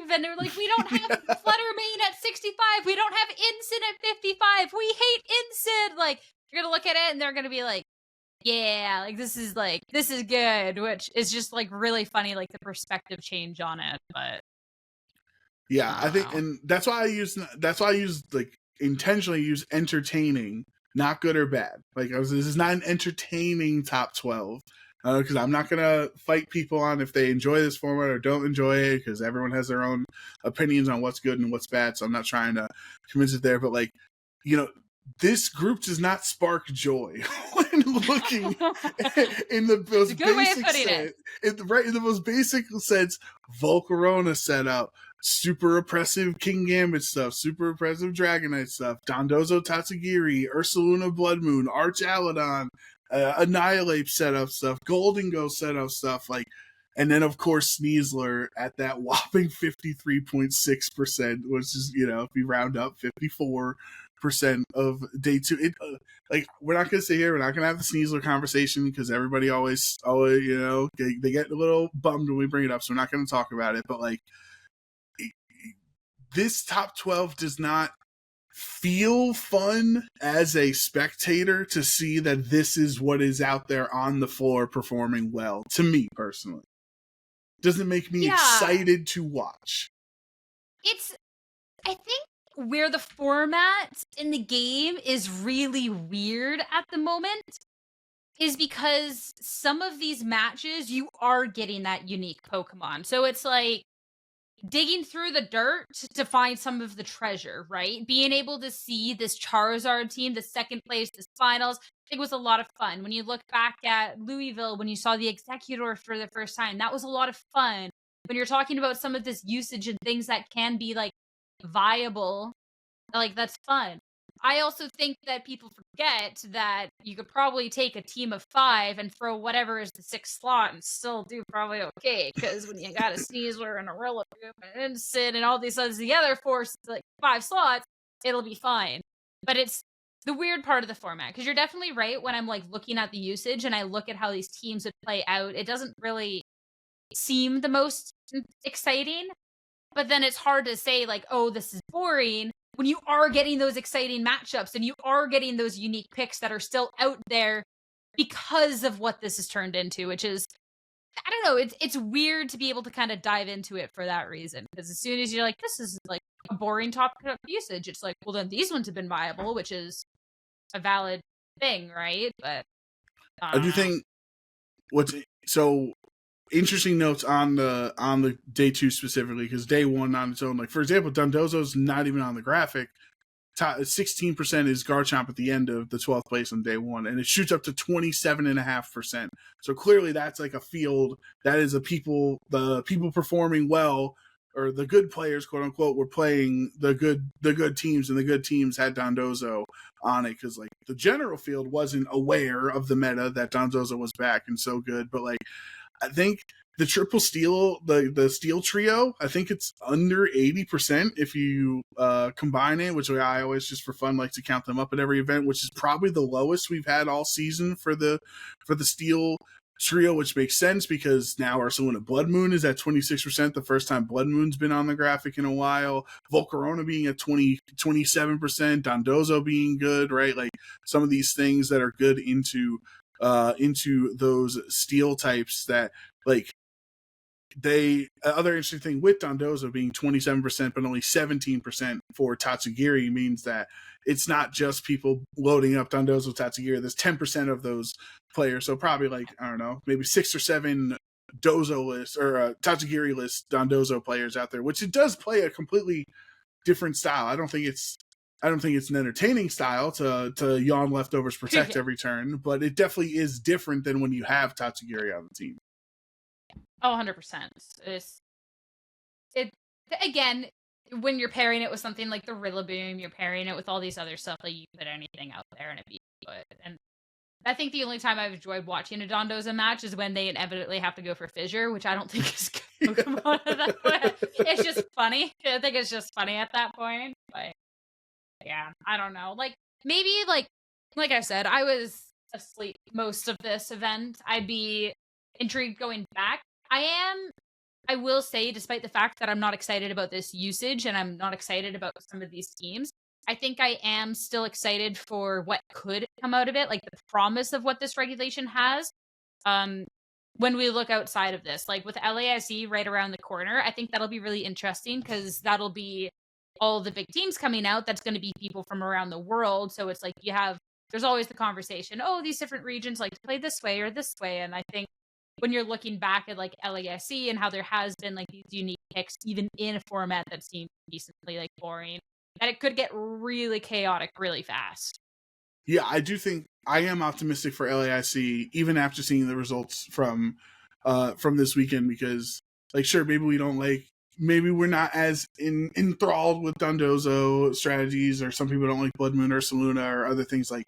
35. And they're like, we don't have Fluttermane at 65. We don't have Incid at 55. We hate Incid. Like, you're going to look at it and they're going to be like, yeah, like this is good, which is just like really funny, like the perspective change on it. But yeah, I think, and that's why I use like intentionally use entertaining, not good or bad. Like this is not an entertaining top 12. Because I'm not going to fight people on if they enjoy this format or don't enjoy it, because everyone has their own opinions on what's good and what's bad, so I'm not trying to convince it there. But, like, this group does not spark joy when looking in the most basic sense. In the most basic sense, Volcarona setup, super oppressive King Gambit stuff, super oppressive Dragonite stuff, Dondozo Tatsugiri, Ursaluna Blood Moon, Archaludon, Annihilate setup stuff, Golden Go setup stuff, like, and then of course Sneasler at that whopping 53.6%, which is, if you round up 54% of day 2. It like, we're not gonna sit here, we're not gonna have the Sneasler conversation because everybody always they get a little bummed when we bring it up, so we're not gonna talk about it. But like, this top 12 does not feel fun as a spectator to see that this is what is out there on the floor performing well, to me personally. Doesn't make me excited to watch. I think where the format in the game is really weird at the moment is because some of these matches you are getting that unique Pokemon. So it's like digging through the dirt to find some of the treasure, right? Being able to see this Charizard team, the second place, this finals, I think was a lot of fun. When you look back at Louisville, when you saw the Executor for the first time, that was a lot of fun. When you're talking about some of this usage and things that can be like viable, like that's fun. I also think that people forget that you could probably take a team of 5 and throw whatever is the 6th slot and still do probably okay. Because when you got a Sneasler and a Rillaboom and Sid and all these others, the other 4, like 5 slots, it'll be fine. But it's the weird part of the format, because you're definitely right. When I'm like looking at the usage and I look at how these teams would play out, it doesn't really seem the most exciting. But then it's hard to say like, oh, this is boring, when you are getting those exciting matchups and you are getting those unique picks that are still out there because of what this has turned into, which is, I don't know, it's weird to be able to kind of dive into it for that reason. Because as soon as you're like, this is like a boring topic of usage, it's like, well, then these ones have been viable, which is a valid thing, right? But I do think so interesting notes on the day 2 specifically, because day 1 on its own, like for example, Dondozo's not even on the graphic. 16% is Garchomp at the end of the 12th place on day 1, and it shoots up to 27.5%. So clearly that's like a field that is the people performing well, or the good players, quote unquote, were playing the good teams, and the good teams had Dondozo on it, because like the general field wasn't aware of the meta that Dondozo was back and so good. But like, I think the triple steel, the steel trio, I think it's under 80% if you combine it, which I always just for fun like to count them up at every event, which is probably the lowest we've had all season for the steel trio, which makes sense because now Ursaluna Blood Moon is at 26%, the first time Blood Moon's been on the graphic in a while. Volcarona being at 27%, Dondozo being good, right? Like some of these things that are good into those steel types that like other interesting thing with Dondozo being 27% but only 17% for Tatsugiri means that it's not just people loading up Dondozo Tatsugiri. There's 10% of those players, so probably like, I don't know, maybe 6 or 7 Dozo lists or Tatsugiri list Dondozo players out there, which it does play a completely different style. I don't think it's an entertaining style to yawn leftovers protect every turn, but it definitely is different than when you have Tatsugiri on the team. Oh, 100%. It again, when you're pairing it with something like the Rillaboom, you're pairing it with all these other stuff, like you put anything out there and it'd be good. And I think the only time I've enjoyed watching a Dondozo match is when they inevitably have to go for Fissure, which I don't think is good Pokemon at that point. It's just funny. I think it's just funny at that point. But yeah, I don't know. Like maybe like I said, I was asleep most of this event. I'd be intrigued going back. I will say, despite the fact that I'm not excited about this usage and I'm not excited about some of these teams, I think I am still excited for what could come out of it, like the promise of what this regulation has. When we look outside of this, like with LAIC right around the corner, I think that'll be really interesting because that'll be all the big teams coming out. That's going to be people from around the world. So it's like there's always the conversation, oh, these different regions like to play this way or this way. And I think when you're looking back at like LASC and how there has been like these unique picks, even in a format that seems decently like boring, that it could get really chaotic really fast. Yeah, I do think I am optimistic for LAIC, even after seeing the results from this weekend, because like, sure, maybe we're not as enthralled with Dondozo strategies, or some people don't like Blood Moon or Ursaluna or other things. Like,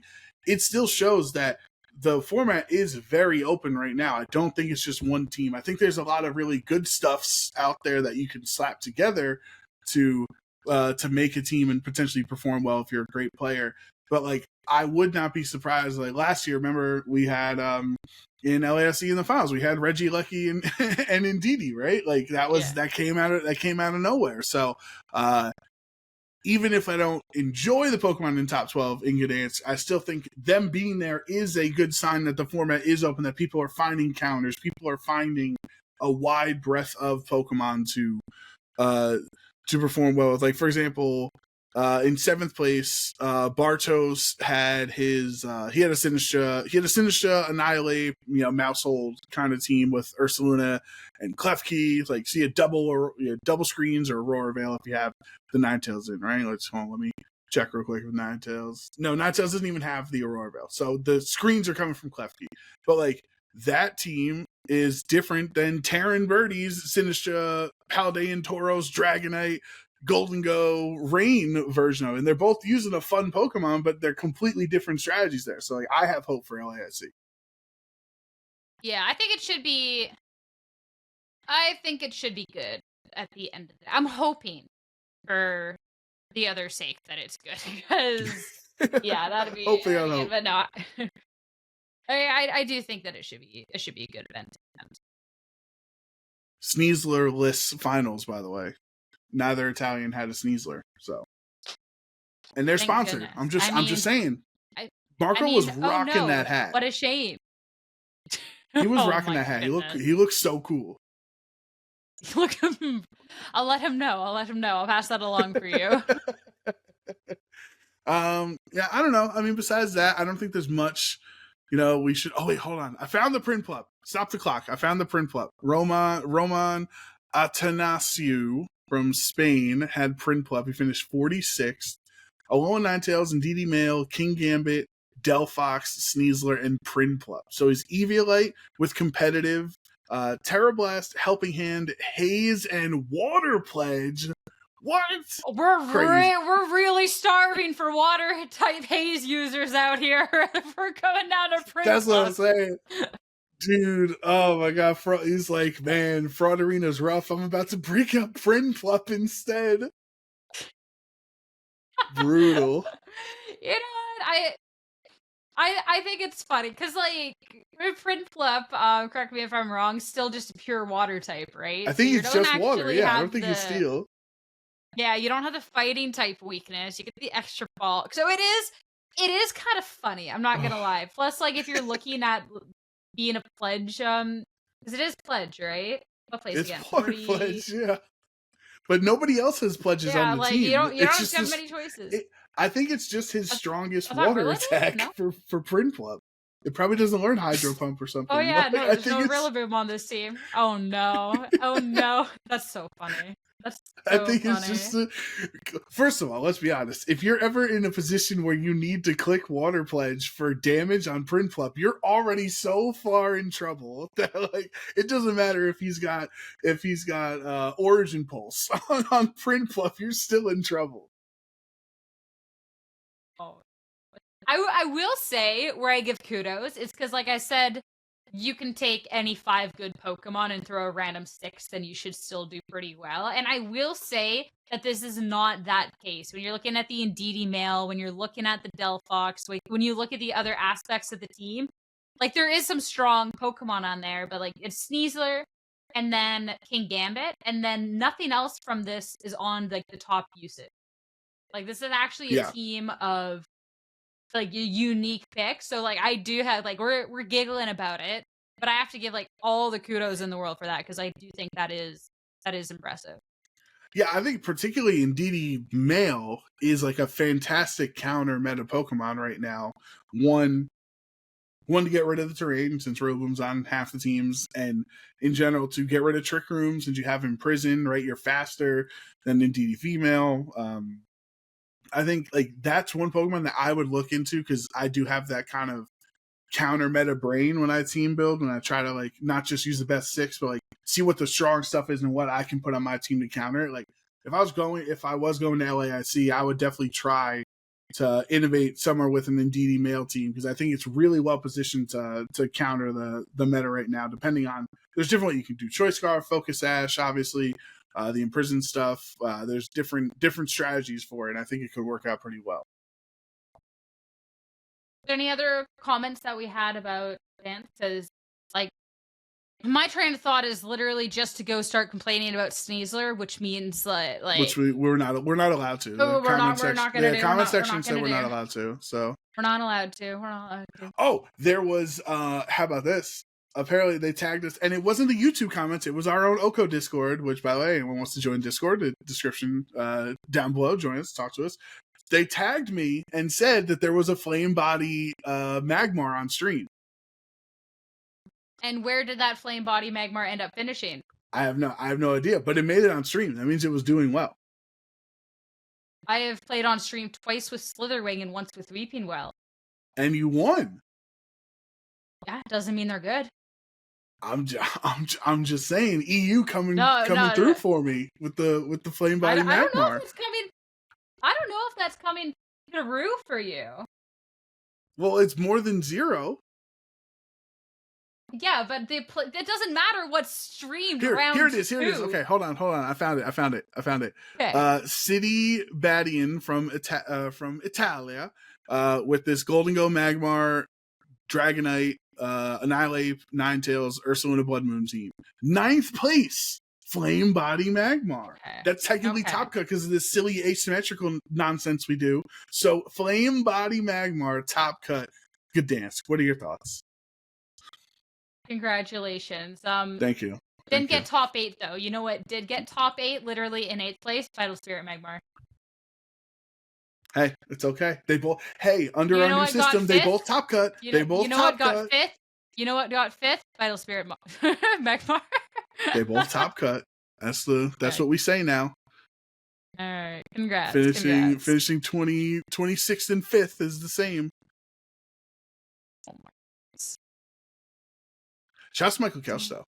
it still shows that the format is very open right now. I don't think it's just one team. I think there's a lot of really good stuffs out there that you can slap together to make a team and potentially perform well if you're a great player. But like, I would not be surprised. Like last year, remember we had in LASC in the finals, we had Reggie Lucky and Ndidi, right? Like that came out of nowhere. So even if I don't enjoy the Pokemon in top 12 in Gdansk, I still think them being there is a good sign that the format is open, that people are finding counters, people are finding a wide breadth of Pokemon to perform well with. Like, for example, in 7th place, Bartos had his he had a Sinistra, Annihilate, Mousehold kind of team with Ursaluna and Klefki. Like, see a double screens or Aurora Veil if you have the Ninetales in, right? Let me check real quick with Ninetales. No, Ninetales doesn't even have the Aurora Veil, so the screens are coming from Klefki. But like, that team is different than Terran Birdie's Sinistra, Paldean Tauros, Dragonite, Golden Go, Rain version of it. And they're both using a fun Pokemon, but they're completely different strategies there. So like, I have hope for LASC. Yeah, I think it should be good at the end of it. I'm hoping for the other sake that it's good, because yeah, that'd be hopefully good, but no. I do think that it should be a good event. Sneasler lists finals, by the way. Neither Italian had a Sneasler, so, and they're sponsored. Goodness. I'm just saying. Marco was rocking that hat. What a shame. He was rocking that hat. Goodness. He looked so cool. Look, I'll let him know. I'll pass that along for you. Yeah, I don't know. I mean, besides that, I don't think there's much. We should. Oh wait, hold on. I found the print club. Stop the clock. I found the print club. Roman Atanasiu from Spain had print club. He finished 46th. Alolan Ninetales and DD Mail, King Gambit, Delphox, Sneasler, and Prinplup. So he's Eviolite with competitive, Terrablast, Helping Hand, Haze, and Water Pledge. What? We're really starving for water type Haze users out here. We're going down to Prinplup. That's what I'm saying. Dude, oh my god, he's like, man, Fraud Arena's rough. I'm about to break up Prinplup instead. Brutal. You know what? I think it's funny because, like, Prinplup, correct me if I'm wrong, still just a pure water type, right? I think it's just water. Yeah, I don't think he's steel. Yeah, you don't have the fighting type weakness. You get the extra ball. So it is kind of funny. I'm not gonna lie. Plus, like, if you're looking at being a pledge, because it is pledge, right? What place it's again? Pledge, yeah. But nobody else has pledges on the team. You don't have many choices. I think it's just his strongest water attack for Prinplup. It probably doesn't learn Hydro Pump or something. Oh yeah, no, there's no Rillaboom on this team. Oh no. Oh no. That's so funny. I think it's just first of all, let's be honest. If you're ever in a position where you need to click Water Pledge for damage on Prinplup, you're already so far in trouble that, like, it doesn't matter if he's got Origin Pulse on Prinplup, you're still in trouble. Oh, I will say where I give kudos is because, like I said, you can take any 5 good Pokemon and throw a random 6, and you should still do pretty well. And I will say that this is not that case. When you're looking at the Indeedee Mail, when you're looking at the Delphox, when you look at the other aspects of the team, like, there is some strong Pokemon on there, but, like, it's Sneasler and then King Gambit, and then nothing else from this is on, like, the top usage. Like, this is actually a team of, like, unique picks. So, like, I do have, like, we're giggling about it, but I have to give, like, all the kudos in the world for that, because I do think that is impressive. Yeah, I think particularly Indeedee Mail is, like, a fantastic counter meta Pokemon right now. One to get rid of the terrain, since Rillaboom's on half the teams, and in general to get rid of Trick Room, since you have Imprison, right? You're faster than Indeedee Female. I think, like, that's one Pokemon that I would look into, because I do have that kind of counter meta brain when I team build, when I try to, like, not just use the best 6, but, like, see what the strong stuff is and what I can put on my team to counter it. Like, if I was going to LAIC, I would definitely try to innovate somewhere with an Indeedee Mail team, because I think it's really well positioned to counter the meta right now. Depending on, there's different you can do. Choice Scarf, Focus Ash, obviously. The Imprison stuff, there's different strategies for it, and I think it could work out pretty well. Are there any other comments that we had about Dance? Because, like, My train of thought is literally just to go start complaining about Sneasler, which means like which we're not allowed to. The comment section said we're not allowed to. So we're not allowed to. We're not allowed to. Oh, there was how about this? Apparently they tagged us, and it wasn't the YouTube comments, it was our own OHKO Discord, which, by the way, anyone wants to join Discord, the description down below, join us, talk to us. They tagged me and said that there was a flame body Magmar on stream. And where did that flame body Magmar end up finishing? I have no idea, but it made it on stream. That means it was doing well. I have played on stream twice with Slitherwing and once with Weeping Well. And you won. Yeah, doesn't mean they're good. I'm just saying, EU coming through for me with the flame body Magmar. I don't know if it's coming. I don't know if that's coming through for you. Well, it's more than 0. Yeah, but it doesn't matter what's streamed around. Here it is. Okay, hold on. I found it. Okay. City Badian from Italia, with this Golden Go Magmar, Dragonite, Annihilate, Ninetales, Ursulina Blood Moon team. 9th place, Flame Body Magmar. Okay. That's technically top cut because of this silly asymmetrical nonsense we do. So Flame Body Magmar, top cut. Gdansk. What are your thoughts? Congratulations. Thank you. Didn't get top 8 though. You know what did get top 8? Literally in 8th place, Vital Spirit Magmar. Hey, it's okay. They both. Hey, under our new system, they both top cut. They both top cut. Got 5th? You know what got 5th? Vital Spirit Magmar. They both top cut. That's what we say now. All right, congrats. Finishing 26th and 5th is the same. Oh my goodness. Shouts to Michael Kelch though.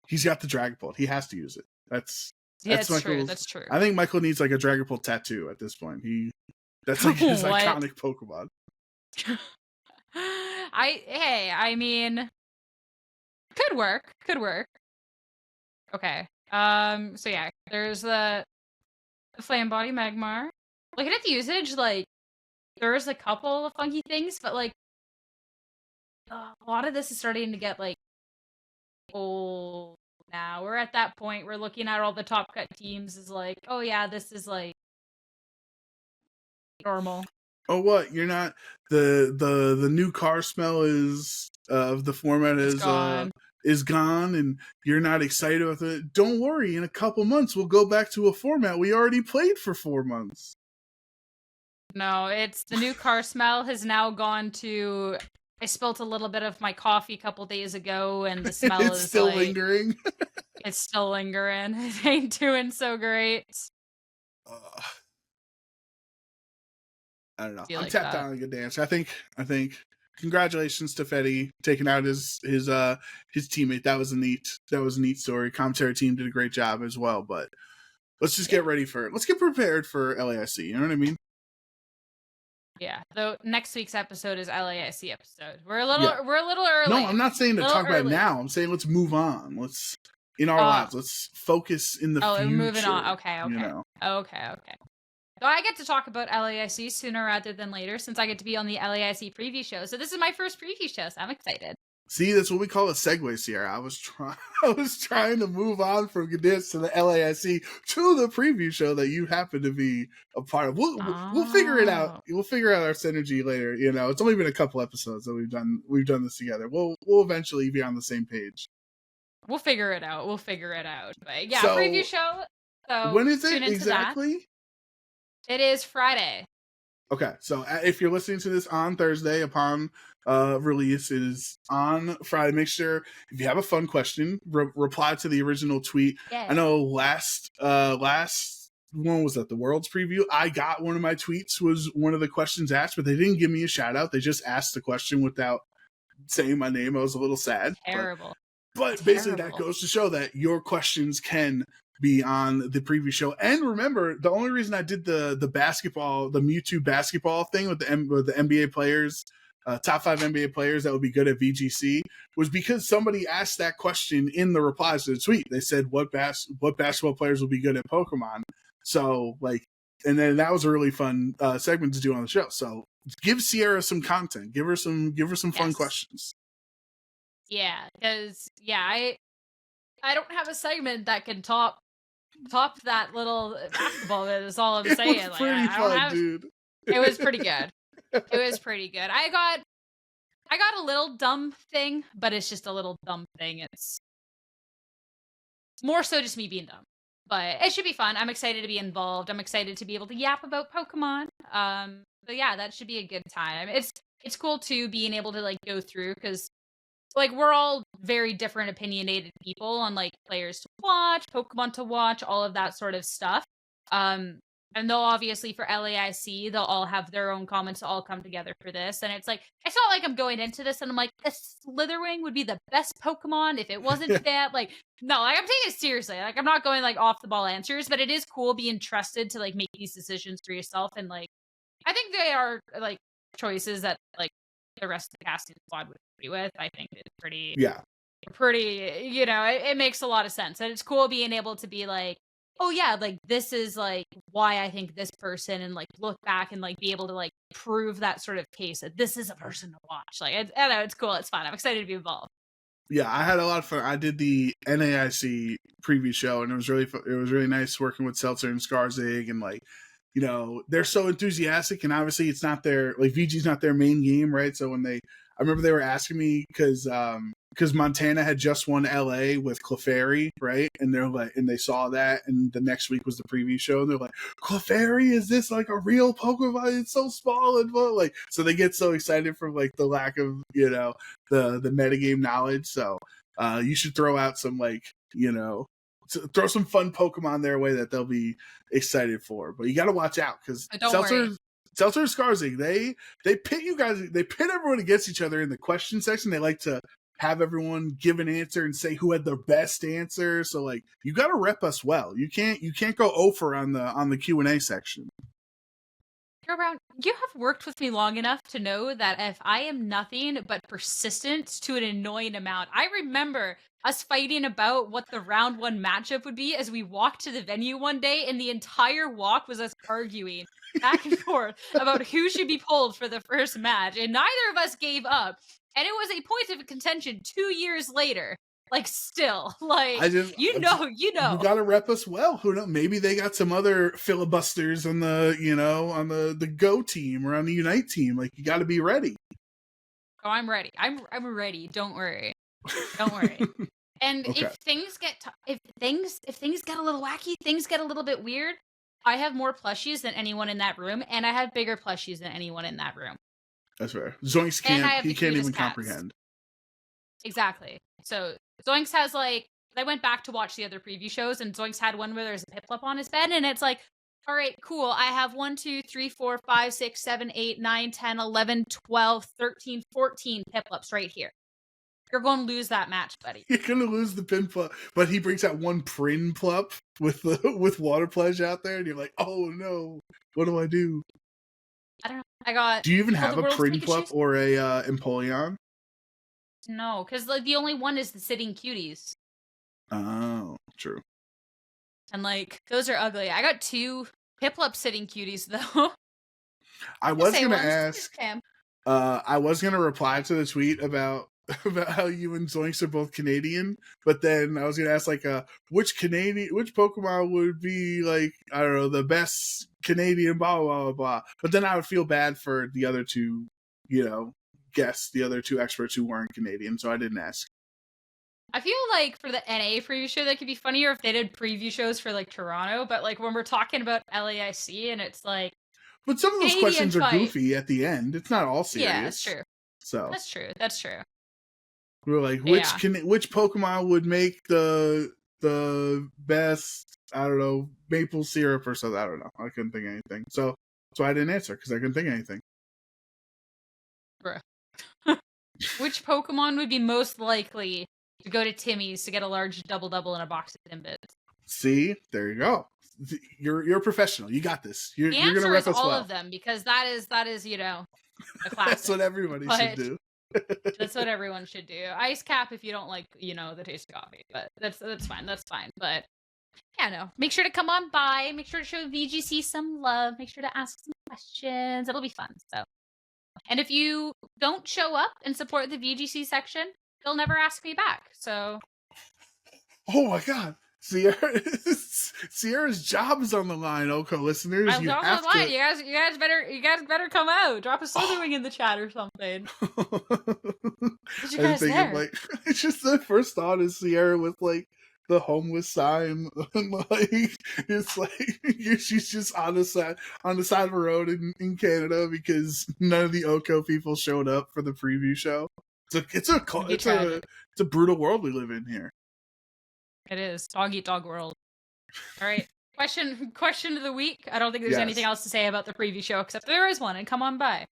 He's got the Dragapult. He has to use it. That's true. That's true. I think Michael needs like a Dragapult tattoo at this point. That's like his iconic Pokemon. I mean, could work. Okay. So yeah, there's the Flame Body Magmar. Looking at the usage, like there's a couple of funky things, but like a lot of this is starting to get like old now. We're at that point. We're looking at all the top cut teams is like, oh yeah, this is like normal. Oh, what? You're not the new car smell is of the format is gone, and you're not excited with it. Don't worry, in a couple months we'll go back to a format we already played for 4 months. No, it's the new car smell has now gone to. I spilt a little bit of my coffee a couple days ago, and the smell is still lingering. It's still lingering. It ain't doing so great. I don't know. I'm tapped out on a good dance. I think. Congratulations to Fetty taking out his teammate. That was a neat story. Commentary team did a great job as well. But let's just get ready for it. Let's get prepared for LAIC. You know what I mean? Yeah. Though next week's episode is LAIC episode. We're a little early. No, I'm not saying to talk about it now. I'm saying let's move on. Let's in our lives. Let's focus in the future. Oh, moving on. Okay. You know? Okay. So I get to talk about LAIC sooner rather than later since I get to be on the LAIC preview show. So this is my first preview show, so I'm excited. See, that's what we call a segue, Sierra. I was trying to move on from Gdansk to the LAIC to the preview show that you happen to be a part of. We'll figure it out. We'll figure out our synergy later. You know, it's only been a couple episodes that we've done this together. We'll eventually be on the same page. We'll figure it out. But yeah, so, preview show. So when is it exactly? That. It is Friday. Okay, so if you're listening to this on Thursday upon release, it is on Friday. Make sure if you have a fun question, reply to the original tweet. Yeah. I know last one was that the World's preview. I got one of my tweets was one of the questions asked, but they didn't give me a shout out. They just asked the question without saying my name. I was a little sad. Terrible. But basically that goes to show that your questions can be on the preview show. And remember, the only reason I did the Mewtwo basketball thing with the NBA players, top 5 NBA players that would be good at VGC, was because somebody asked that question in the replies to the tweet. They said, what basketball players will be good at Pokemon? So and then that was a really fun segment to do on the show. So give Sierra some content. Give her some fun questions. Yeah, because I don't have a segment that can top that little basketball bit is all I'm It saying. was Like pretty I don't fun, have dude. it was pretty good. It was pretty good. I got a little dumb thing, but it's just a little dumb thing. It's more so just me being dumb. But it should be fun. I'm excited to be involved. I'm excited to be able to yap about Pokemon. But yeah, that should be a good time. It's cool too being able to like go through because like we're all very different opinionated people on like players to watch, Pokemon to watch, all of that sort of stuff. Um and they'll obviously for LAIC, they'll all have their own comments to all come together for this. And it's like it's not like I'm going into this and I'm like, a Slitherwing would be the best Pokemon if it wasn't that. Like, no, like I'm taking it seriously. Like I'm not going like off the ball answers, but it is cool being trusted to like make these decisions for yourself. And like I think they are like choices that like the rest of the casting squad would agree with. I think it's pretty, Yeah. it makes a lot of sense. And it's cool being able to be like, oh yeah, like this is like why I think this person and like look back and like be able to like prove that sort of case that this is a person to watch. Like, I don't know, it's cool. It's fun. I'm excited to be involved. Yeah, I had a lot of fun. I did the NAIC preview show, and it was really fun. It was really nice working with Seltzer and Skarzig, and like, you know, they're so enthusiastic, and obviously it's not their like VG's not their main game, right? So when I remember they were asking me because Montana had just won LA with Clefairy, right? And they're like, and they saw that, and the next week was the preview show, and they're like, Clefairy, is this like a real Pokemon? It's so small and like, so they get so excited from like the lack of the metagame knowledge. So you should throw out some like throw some fun Pokemon their way that they'll be excited for. But you got to watch out because Seltzer and Skarzig, they pit you guys, they pit everyone against each other in the question section. They like to have everyone give an answer and say who had the best answer. So like you got to rep us well. You can't go over on the Q&A section. Brown, you have worked with me long enough to know that if I am nothing but persistent to an annoying amount, I remember us fighting about what the round one matchup would be as we walked to the venue one day, and the entire walk was us arguing back and forth about who should be pulled for the first match, and neither of us gave up. And it was a point of contention 2 years later. Like still, like you know. You gotta rep us well. Who knows? Maybe they got some other filibusters on the Go team or on the Unite team. Like you got to be ready. Oh, I'm ready. I'm ready. Don't worry. Don't worry. And okay. If things get a little wacky, things get a little bit weird. I have more plushies than anyone in that room, and I have bigger plushies than anyone in that room. That's fair. Zoinks can't even comprehend. Exactly. So Zoinks has like, I went back to watch the other preview shows, and Zoinks had one where there's a Piplup on his bed, and it's like, all right, cool. I have 1, 2, 3, 4, 5, 6, 7, 8, 9, 10, 11, 12, 13, 14 Piplups right here. You're going to lose that match, buddy. You're going to lose the Pinplup, but he brings out one Prinplup with Water Pledge out there, and you're like, oh no, what do I do? I don't know. Do you even have a Prinplup or a Empoleon? No, because like the only one is the Sitting Cuties. Oh, true. And like those are ugly. I got 2 Piplup Sitting Cuties though. I was gonna ask. I was gonna reply to the tweet about how you and Zoinks are both Canadian, but then I was gonna ask like which Pokemon would be like, I don't know, the best Canadian blah blah blah blah. But then I would feel bad for the other two, guests, the other 2 experts who weren't Canadian, so I didn't ask. I feel like for the NA preview show, that could be funnier if they did preview shows for like Toronto, but like when we're talking about LAIC and it's like, but some of those questions are goofy at the end. It's not all serious. Yeah, that's true. So that's true. We're like, which Pokemon would make the best, I don't know, maple syrup or something? I don't know. I couldn't think of anything. So I didn't answer because I couldn't think of anything. Bruh. Which Pokemon would be most likely to go to Timmy's to get a large double and a box of Timbits? See, there you go. You're a professional. You got this. You're going to rep us all well. of them, because that is a classic. That's what everybody should do. That's what everyone should do. Ice cap if you don't like, the taste of coffee. But that's fine. That's fine. But yeah, no. Make sure to come on by. Make sure to show VGC some love. Make sure to ask some questions. It'll be fun. So, and if you don't show up and support the VGC section, they'll never ask me back. So. Oh my God. Sierra's job is on the line, OHKO listeners. My job's on the line. You guys better come out. Drop a Slytherin in the chat or something. What you guys there? Like, it's just the first thought is Sierra with like the homeless sign, and like it's like she's just on the side of a road in Canada because none of the OHKO people showed up for the preview show. It's a brutal world we live in here. It is dog eat dog world. All right, question of the week. I don't think there's anything else to say about the preview show except there is one, and come on by.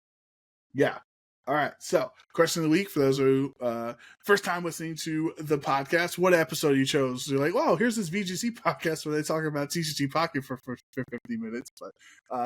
Yeah. All right. So, question of the week for those who first time listening to the podcast. What episode you chose? You're like, "Wow, here's this VGC podcast where they talk about TCG Pocket for 50 minutes." But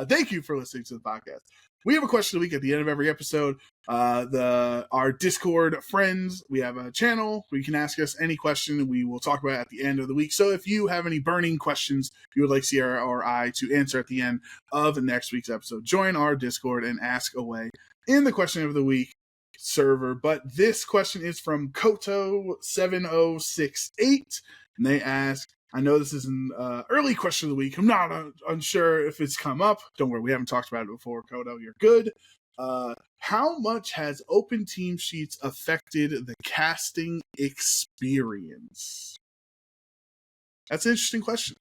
thank you for listening to the podcast. We have a question of the week at the end of every episode. Our Discord friends, we have a channel where you can ask us any question. We will talk about it at the end of the week. So if you have any burning questions you would like Sierra or I to answer at the end of next week's episode, join our Discord and ask away in the question of the week server. But this question is from Koto7068, and they ask, I know this is an early question of the week. I'm not unsure if it's come up. Don't worry, we haven't talked about it before, Koto. You're good. How much has open team sheets affected the casting experience? That's an interesting question.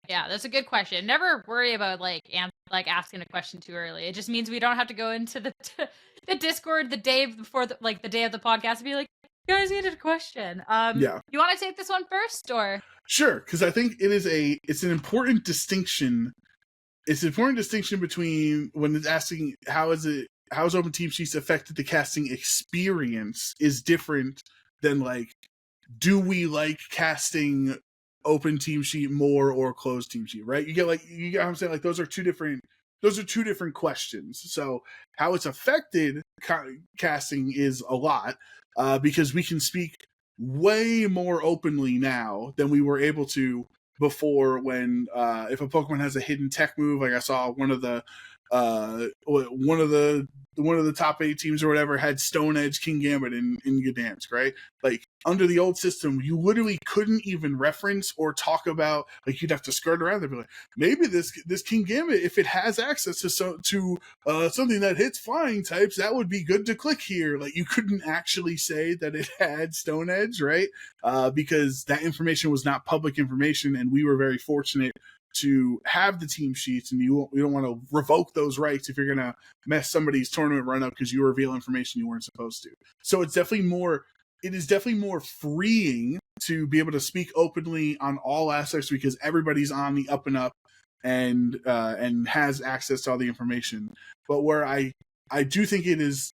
Yeah, that's a good question. Never worry about asking a question too early. It just means we don't have to go into the Discord the day before the day of the podcast and be like, you guys needed a question. Yeah. You want to take this one first, or? Sure, because I think it's an important distinction. It's an important distinction between when it's asking how has open team sheets affected the casting experience is different than like, do we like casting open team sheet more or closed team sheet, right? You get what I'm saying? Like those are two different questions. So how it's affected casting is a lot, because we can speak way more openly now than we were able to before when if a Pokemon has a hidden tech move, like I saw one of the top 8 teams or whatever had Stone Edge King Gambit in Gdansk, right? Like under the old system, you literally couldn't even reference or talk about, like you'd have to skirt around there, be like, maybe this King Gambit, if it has access to something that hits flying types, that would be good to click here. Like you couldn't actually say that it had Stone Edge, right? Because that information was not public information, and we were very fortunate to have the team sheets, and you don't want to revoke those rights if you're going to mess somebody's tournament run up because you reveal information you weren't supposed to. So it is definitely more freeing to be able to speak openly on all aspects because everybody's on the up and up and has access to all the information. But where I do think it is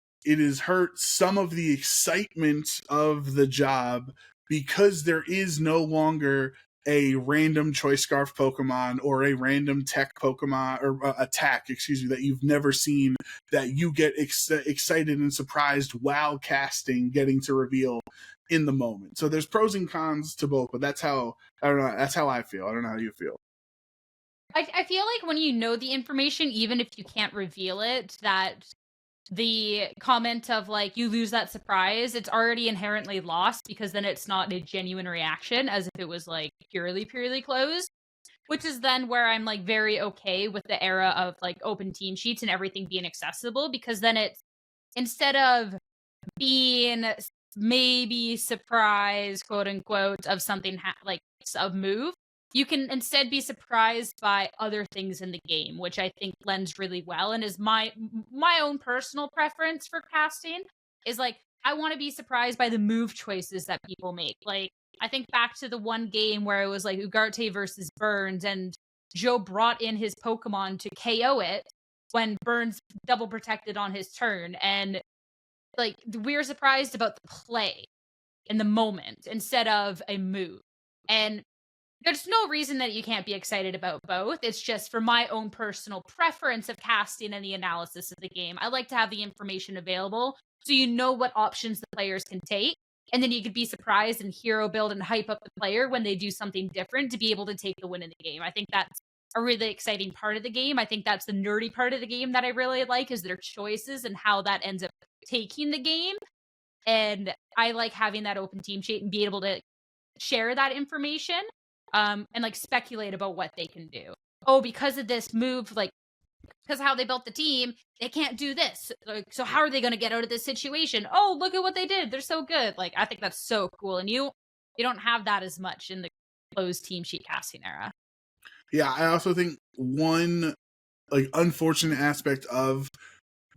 hurt some of the excitement of the job because there is no longer a random choice scarf Pokemon or a random tech Pokemon or attack, that you've never seen that you get excited and surprised while casting, getting to reveal in the moment. So there's pros and cons to both, but that's how I feel. I don't know how you feel. I feel like when you know the information, even if you can't reveal it, that the comment of like you lose that surprise, it's already inherently lost because then it's not a genuine reaction as if it was like purely closed, which is then where I'm like very okay with the era of like open team sheets and everything being accessible, because then it's, instead of being maybe surprised, quote unquote, of something like a move, you can instead be surprised by other things in the game, which I think blends really well and is my own personal preference for casting. Is like, I want to be surprised by the move choices that people make. Like, I think back to the one game where it was like Ugarte versus Burns, and Joe brought in his Pokemon to KO it when Burns double protected on his turn. And like, we were surprised about the play in the moment instead of a move. And there's no reason that you can't be excited about both. It's just for my own personal preference of casting and the analysis of the game, I like to have the information available so you know what options the players can take. And then you could be surprised and hero build and hype up the player when they do something different to be able to take the win in the game. I think that's a really exciting part of the game. I think that's the nerdy part of the game that I really like, is their choices and how that ends up taking the game. And I like having that open team sheet and be able to share that information, and like speculate about what they can do. Oh, because of this move, like because how they built the team, they can't do this. Like, so how are they going to get out of this situation? Oh, look at what they did. They're so good. Like, I think that's so cool. And you don't have that as much in the closed team sheet casting era. Yeah, I also think one like unfortunate aspect of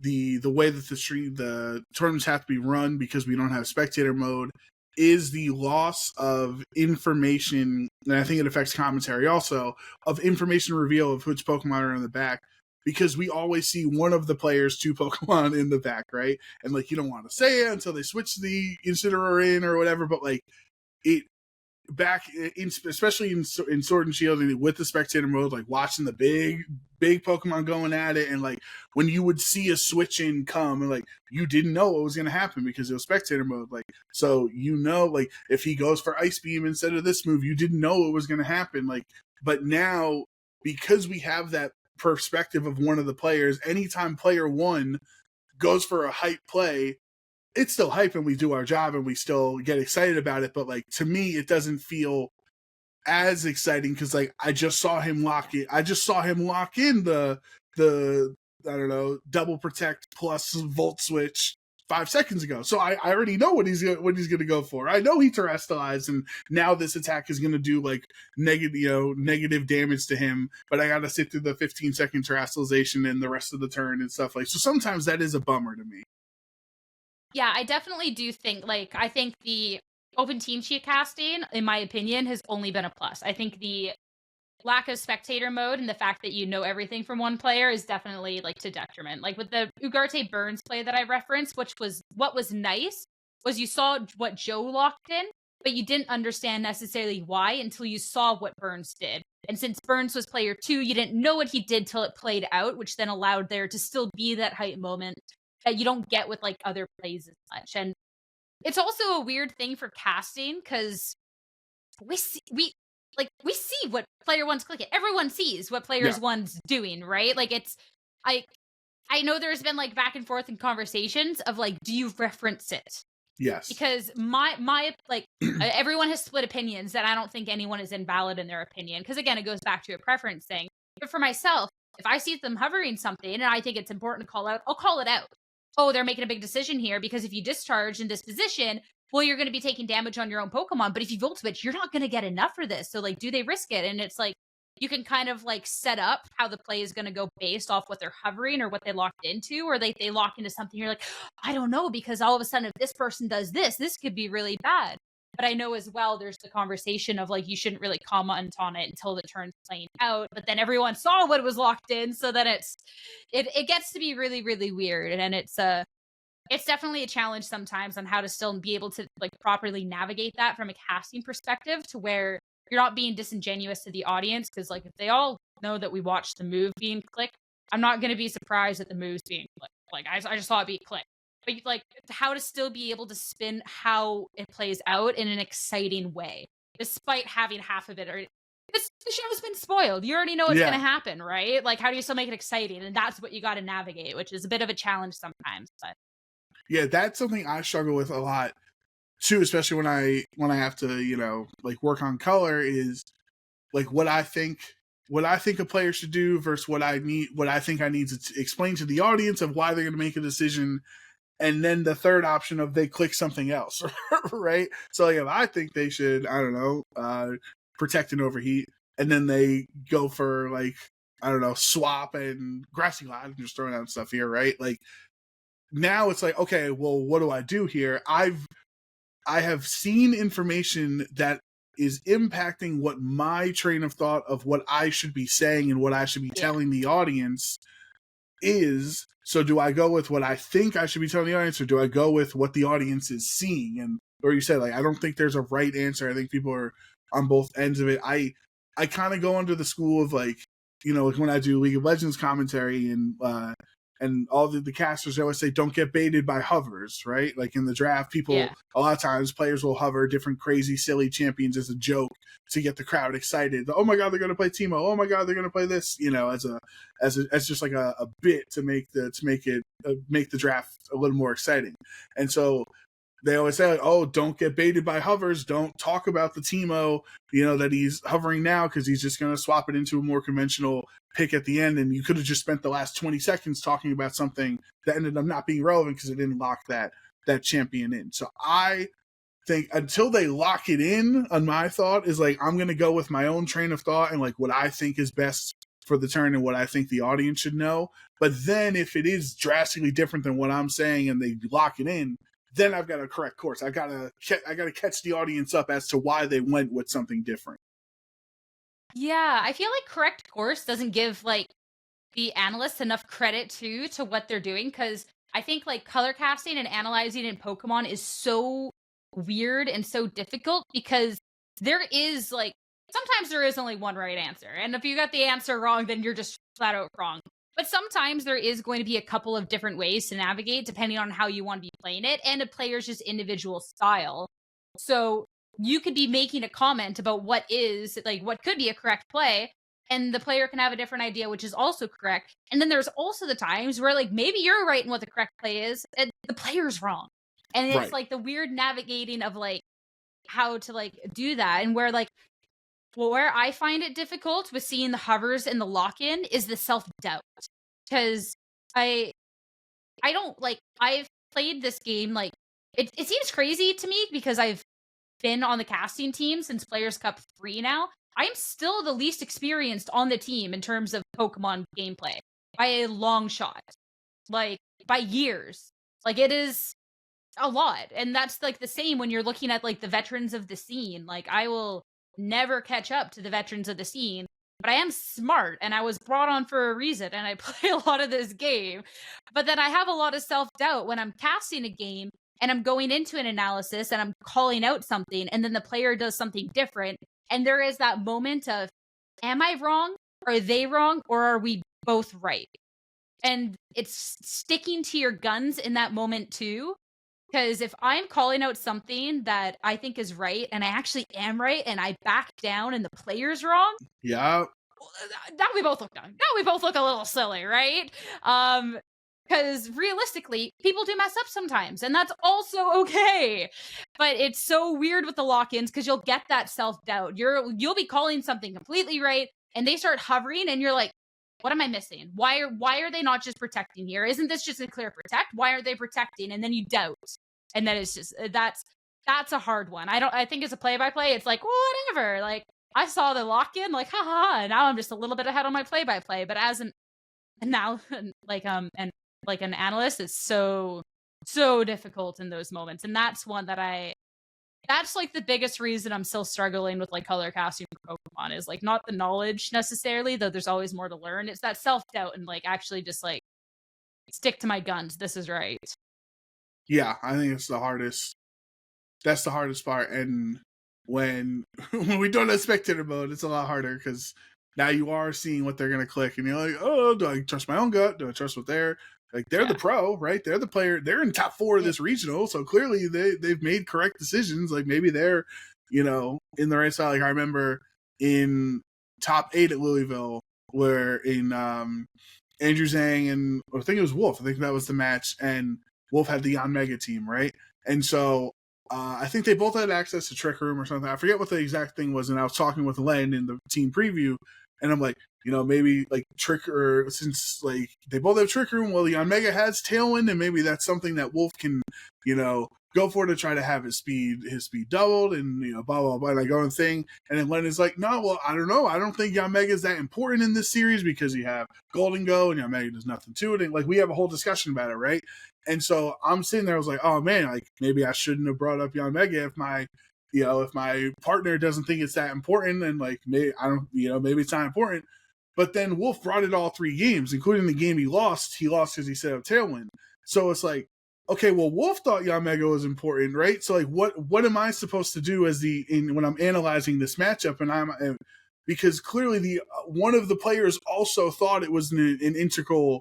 the way that the tournaments have to be run because we don't have spectator mode is the loss of information, and I think it affects commentary also, of information reveal of which Pokemon are in the back, because we always see one of the players' 2 Pokemon in the back, right? And like you don't want to say it until they switch the Incineroar in or whatever, but like it back in, especially in Sword and Shield and with the spectator mode, like watching the big Pokemon going at it, and like when you would see a switch in come and like you didn't know what was going to happen because it was spectator mode, like so like if he goes for Ice Beam instead of this move, you didn't know what was going to happen, like but now because we have that perspective of one of the players, anytime player 1 goes for a hype play, it's still hype and we do our job and we still get excited about it. But like, to me, it doesn't feel as exciting because like, I just saw him lock in the, I don't know, double protect plus volt switch 5 seconds ago. So I already know what he's going to go for. I know he terrestrialized and now this attack is going to do like negative damage to him, but I got to sit through the 15-second terrestrialization and the rest of the turn and stuff like, so sometimes that is a bummer to me. Yeah, I definitely do think, I think the open team sheet casting, in my opinion, has only been a plus. I think the lack of spectator mode and the fact that you know everything from one player is definitely, to detriment. Like, with the Ugarte Burns play that I referenced, what was nice was you saw what Joe locked in, but you didn't understand necessarily why until you saw what Burns did. And since Burns was player 2, you didn't know what he did till it played out, which then allowed there to still be that hype moment that you don't get with other plays as much. And it's also a weird thing for casting because we see what player 1's clicking. Everyone sees what player 1's doing, right? I know there's been back and forth in conversations of do you reference it? Yes. Because my everyone has split opinions that I don't think anyone is invalid in their opinion. Because again, it goes back to a preference thing. But for myself, if I see them hovering something and I think it's important to call out, I'll call it out. Oh, they're making a big decision here because if you discharge in this position, well, you're going to be taking damage on your own Pokemon. But if you Volt Switch, you're not going to get enough for this. So do they risk it? And it's you can kind of set up how the play is going to go based off what they're hovering or what they locked into, or they lock into something. You're I don't know, because all of a sudden if this person does this could be really bad. But I know as well there's the conversation of you shouldn't really comment on it until the turn's playing out. But then everyone saw what was locked in, so then it gets to be really, really weird. And it's definitely a challenge sometimes on how to still be able to properly navigate that from a casting perspective to where you're not being disingenuous to the audience. Because if they all know that we watched the move being clicked, I'm not going to be surprised at the moves being clicked. I just saw it be clicked. But how to still be able to spin how it plays out in an exciting way, despite having half of it or the show's been spoiled. You already know what's going to happen, right? How do you still make it exciting? And that's what you got to navigate, which is a bit of a challenge sometimes. But yeah, that's something I struggle with a lot too, especially when I have to work on color, is what I think a player should do versus what I think I need to explain to the audience of why they're going to make a decision. And then the third option of they click something else, right? So if I think they should, I don't know, protect and overheat, and then they go for I don't know, swap and grassy glide, I'm just throwing out stuff here, right? Now it's okay, well, what do I do here? I have seen information that is impacting what my train of thought of what I should be saying and what I should be telling the audience is. So do I go with what I think I should be telling the audience, or do I go with what the audience is seeing? And or you said I don't think there's a right answer. I think people are on both ends of it. I kind of go under the school of when I do League of Legends commentary and all the casters, they always say, don't get baited by hovers, right? In the draft, people, a lot of times players will hover different crazy, silly champions as a joke to get the crowd excited. Oh my God, they're going to play Teemo. Oh my God, they're going to play this, as just a bit to make the draft a little more exciting. And so they always say, like, oh, don't get baited by hovers. Don't talk about the Teemo, that he's hovering now, because he's just going to swap it into a more conventional pick at the end. And you could have just spent the last 20 seconds talking about something that ended up not being relevant because it didn't lock that champion in. So I think until they lock it in, on my thought is like, I'm going to go with my own train of thought and like what I think is best for the turn and what I think the audience should know. But then if it is drastically different than what I'm saying and they lock it in, then I've got to correct course. I gotta catch the audience up as to why they went with something different. Yeah, I feel like correct course doesn't give like the analysts enough credit to what they're doing, because I think like color casting and analyzing in Pokemon is so weird and so difficult, because there is like sometimes there is only one right answer, and if you got the answer wrong, then you're just flat out wrong. But sometimes there is going to be a couple of different ways to navigate depending on how you want to be playing it and a player's just individual style. So you could be making a comment about what could be a correct play, and the player can have a different idea, which is also correct. And then there's also the times where like maybe you're right in what the correct play is and the player's wrong. And it's like the weird navigating of like how to like do that, and where like where I find it difficult with seeing the hovers and the lock-in is the self-doubt. Because I don't like, I've played this game, like, it seems crazy to me because I've been on the casting team since Players Cup 3 now. I'm still the least experienced on the team in terms of Pokemon gameplay by a long shot. Like, by years. Like, it is a lot. And that's like the same when you're looking at like the veterans of the scene. Like, I will never catch up to the veterans of the scene, but I am smart and I was brought on for a reason and I play a lot of this game. But then I have a lot of self-doubt when I'm casting a game and I'm going into an analysis and I'm calling out something and then the player does something different. And there is that moment of, am I wrong? Are they wrong? Or are we both right? And it's sticking to your guns in that moment too. Because if I'm calling out something that I think is right, and I actually am right, and I back down and the player's wrong, yeah, now we both look dumb. Now we both look a little silly, right? Because realistically, people do mess up sometimes, and that's also okay. But it's so weird with the lock-ins because you'll get that self-doubt. You'll be calling something completely right, and they start hovering, and you're like, what am I missing? Why are they not just protecting here? Isn't this just a clear protect? Why are they protecting? And then you doubt. And then it's just that's a hard one. I think as a play-by-play, it's like, well, whatever. Like, I saw the lock-in, like, haha, and now I'm just a little bit ahead on my play-by-play. But as an now like and like an analyst, it's so difficult in those moments. And that's one that's like the biggest reason I'm still struggling with like color casting for Pokemon, is like not the knowledge necessarily, though there's always more to learn. It's that self-doubt and like actually just like stick to my guns. This is right. Yeah, I think it's the hardest. That's the hardest part. And when we don't have spectator mode, it's a lot harder because now you are seeing what they're gonna click, and you're like, oh, do I trust my own gut? Do I trust what they're the pro, right? They're the player. They're in top 4 of this regional, so clearly they've made correct decisions. Like maybe they're, in the right side. Like I remember in top 8 at Louisville, where in Andrew Zhang and I think it was Wolf. I think that was the match, and Wolf had the Yon Mega team, right? And so I think they both had access to Trick Room or something. I forget what the exact thing was, and I was talking with Len in the team preview, and I'm like, maybe like Trick, or since like they both have Trick Room, well, Yon Mega has Tailwind, and maybe that's something that Wolf can, go for to try to have his speed doubled, and blah blah blah, like going thing. And then Len is like, no, well, I don't know, I don't think Yon Mega is that important in this series because you have Golden Go and Yon Mega does nothing to it, and like we have a whole discussion about it, right? And so I'm sitting there, I was like, oh man, like maybe I shouldn't have brought up Yon Mega if my partner doesn't think it's that important, and like maybe I don't, maybe it's not important. But then Wolf brought it all 3 games, including the game he lost. He lost because he set up Tailwind. So it's like, okay, well, Wolf thought Yon Mega was important, right? So like, what am I supposed to do as when I'm analyzing this matchup? And because clearly the one of the players also thought it was an integral,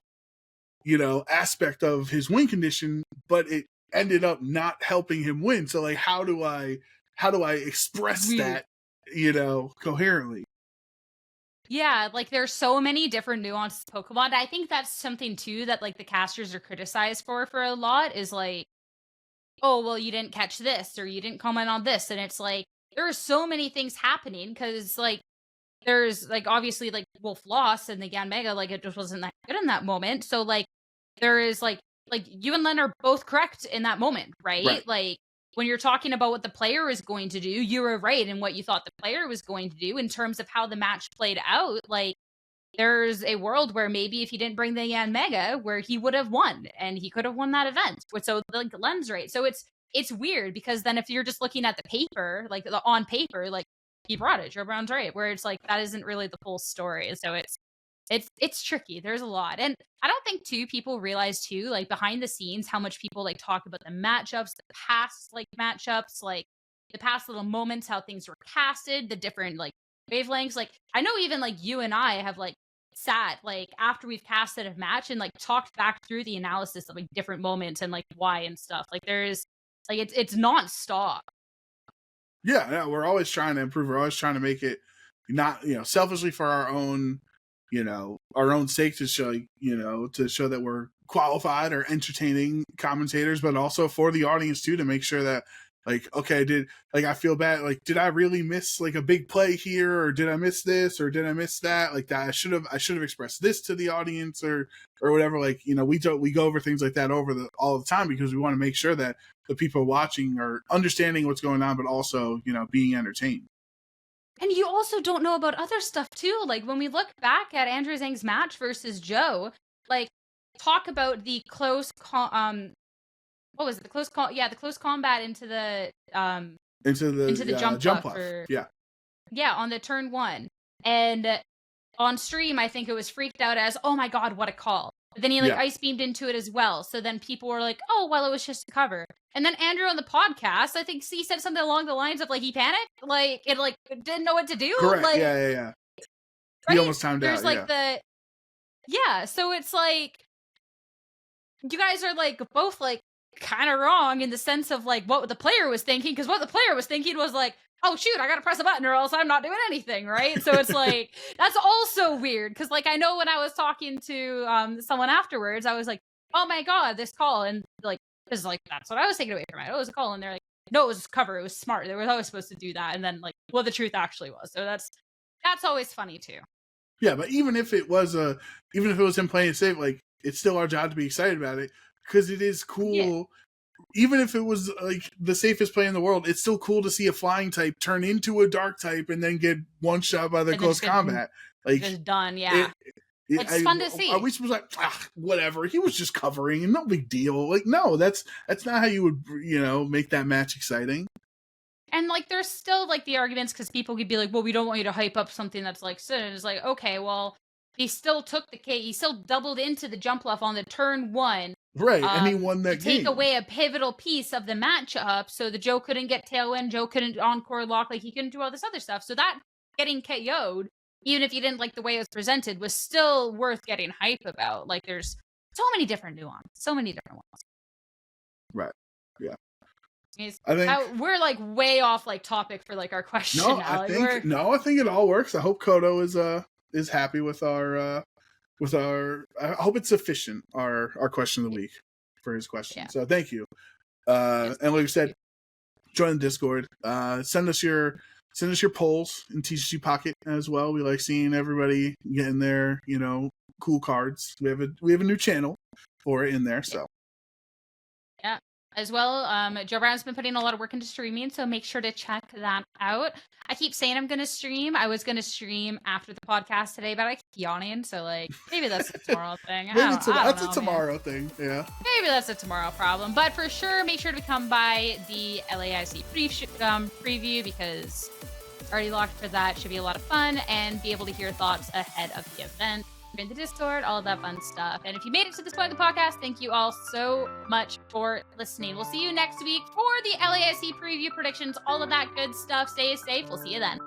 aspect of his win condition, but it ended up not helping him win. So like, how do I express that, coherently? Yeah, like there's so many different nuances to Pokemon. I think that's something too that like the casters are criticized for a lot, is like oh, well, you didn't catch this or you didn't comment on this. And it's like, there are so many things happening because, like, there's, like, obviously, like, Wolf lost and the Yanmega, like, it just wasn't that good in that moment. So, like, there is, like, you and Len are both correct in that moment, right? Like, when you're talking about what the player is going to do, you were right in what you thought the player was going to do in terms of how the match played out. Like, there's a world where maybe if he didn't bring the Yanmega, where he would have won and he could have won that event. So, like, Len's right. So it's weird because then if you're just looking at the paper, like on paper, like, he brought it, Joe Brown's right, where it's like that isn't really the full story. So it's tricky. There's a lot. And I don't think too people realize too, like, behind the scenes, how much people like talk about the matchups, the past like matchups, like the past little moments, how things were casted, the different like wavelengths. Like, I know even like you and I have like sat like after we've casted a match and like talked back through the analysis of like different moments and like why and stuff. Like, there's like it's nonstop. Yeah, we're always trying to improve. We're always trying to make it not, selfishly for our own, our own sake, to show, to show that we're qualified or entertaining commentators, but also for the audience too, to make sure that, like, okay, I feel bad, like, did I really miss like a big play here, or did I miss this, or did I miss that? Like, that I should have expressed this to the audience, or whatever. Like, we go over things like that all the time, because we want to make sure that the people watching are understanding what's going on, but also, being entertained. And you also don't know about other stuff too. Like, when we look back at Andrew Zhang's match versus Joe, like, talk about the close what was it? The close combat into the jump off. Yeah, on the turn 1. And on stream, I think it was freaked out as, oh my god, what a call. But then he ice beamed into it as well. So then people were like, oh, well, it was just a cover. And then Andrew on the podcast, I think he said something along the lines of, like, he panicked, like, it like didn't know what to do. Correct. Like, yeah. Right? He almost timed There's out. Like so it's like you guys are like both like kind of wrong in the sense of like what the player was thinking, because what the player was thinking was like, oh shoot, I gotta press a button or else I'm not doing anything, right? So it's like that's also weird, because like I know when I was talking to someone afterwards, I was like, oh my god, this call, and like because like that's what I was taking away from it. It was a call, and they're like, no, it was cover, it was smart, they were always supposed to do that, and then like what the truth actually was. So that's always funny too. Yeah, but even if it was him playing it safe, like, it's still our job to be excited about it, because it is cool. Yeah. Even if it was like the safest play in the world, it's still cool to see a flying type turn into a dark type and then get one shot by the close combat. Like, it's done, yeah. It's fun to see. Are we supposed to like, whatever? He was just covering, and no big deal. Like, no, that's not how you would, make that match exciting. And like, there's still like the arguments, because people could be like, well, we don't want you to hype up something that's like sin. And it's like, okay, well, he still took the K. He still doubled into the jump left on the turn 1. Right, and he won that game. Take away a pivotal piece of the matchup, so the Joe couldn't get tailwind, Joe couldn't encore lock, like he couldn't do all this other stuff. So that getting KO'd, even if you didn't like the way it was presented, was still worth getting hype about. Like, there's so many different nuances, so many different ones. Right. Yeah. I think we're like way off like topic for like our question. No, now. I think it all works. I hope Kodo is happy with our. I hope it's sufficient, our question of the week for his question. Yeah. So thank you. And like we said, join the Discord. Send us your polls in TCG Pocket as well. We like seeing everybody getting their, cool cards. We have a new channel for it in there. So yeah. As well, Joe Brown's been putting a lot of work into streaming, so make sure to check that out. I keep saying I'm going to stream. I was going to stream after the podcast today, but I keep yawning, so like maybe that's a tomorrow thing. That's a tomorrow thing, yeah. Maybe that's a tomorrow problem, but for sure, make sure to come by the LAIC preview, because already locked for that. Should be a lot of fun, and be able to hear thoughts ahead of the event. In the Discord, all of that fun stuff. And if you made it to this point of the podcast, thank you all so much for listening. We'll see you next week for the LAIC preview predictions, all of that good stuff. Stay safe. We'll see you then.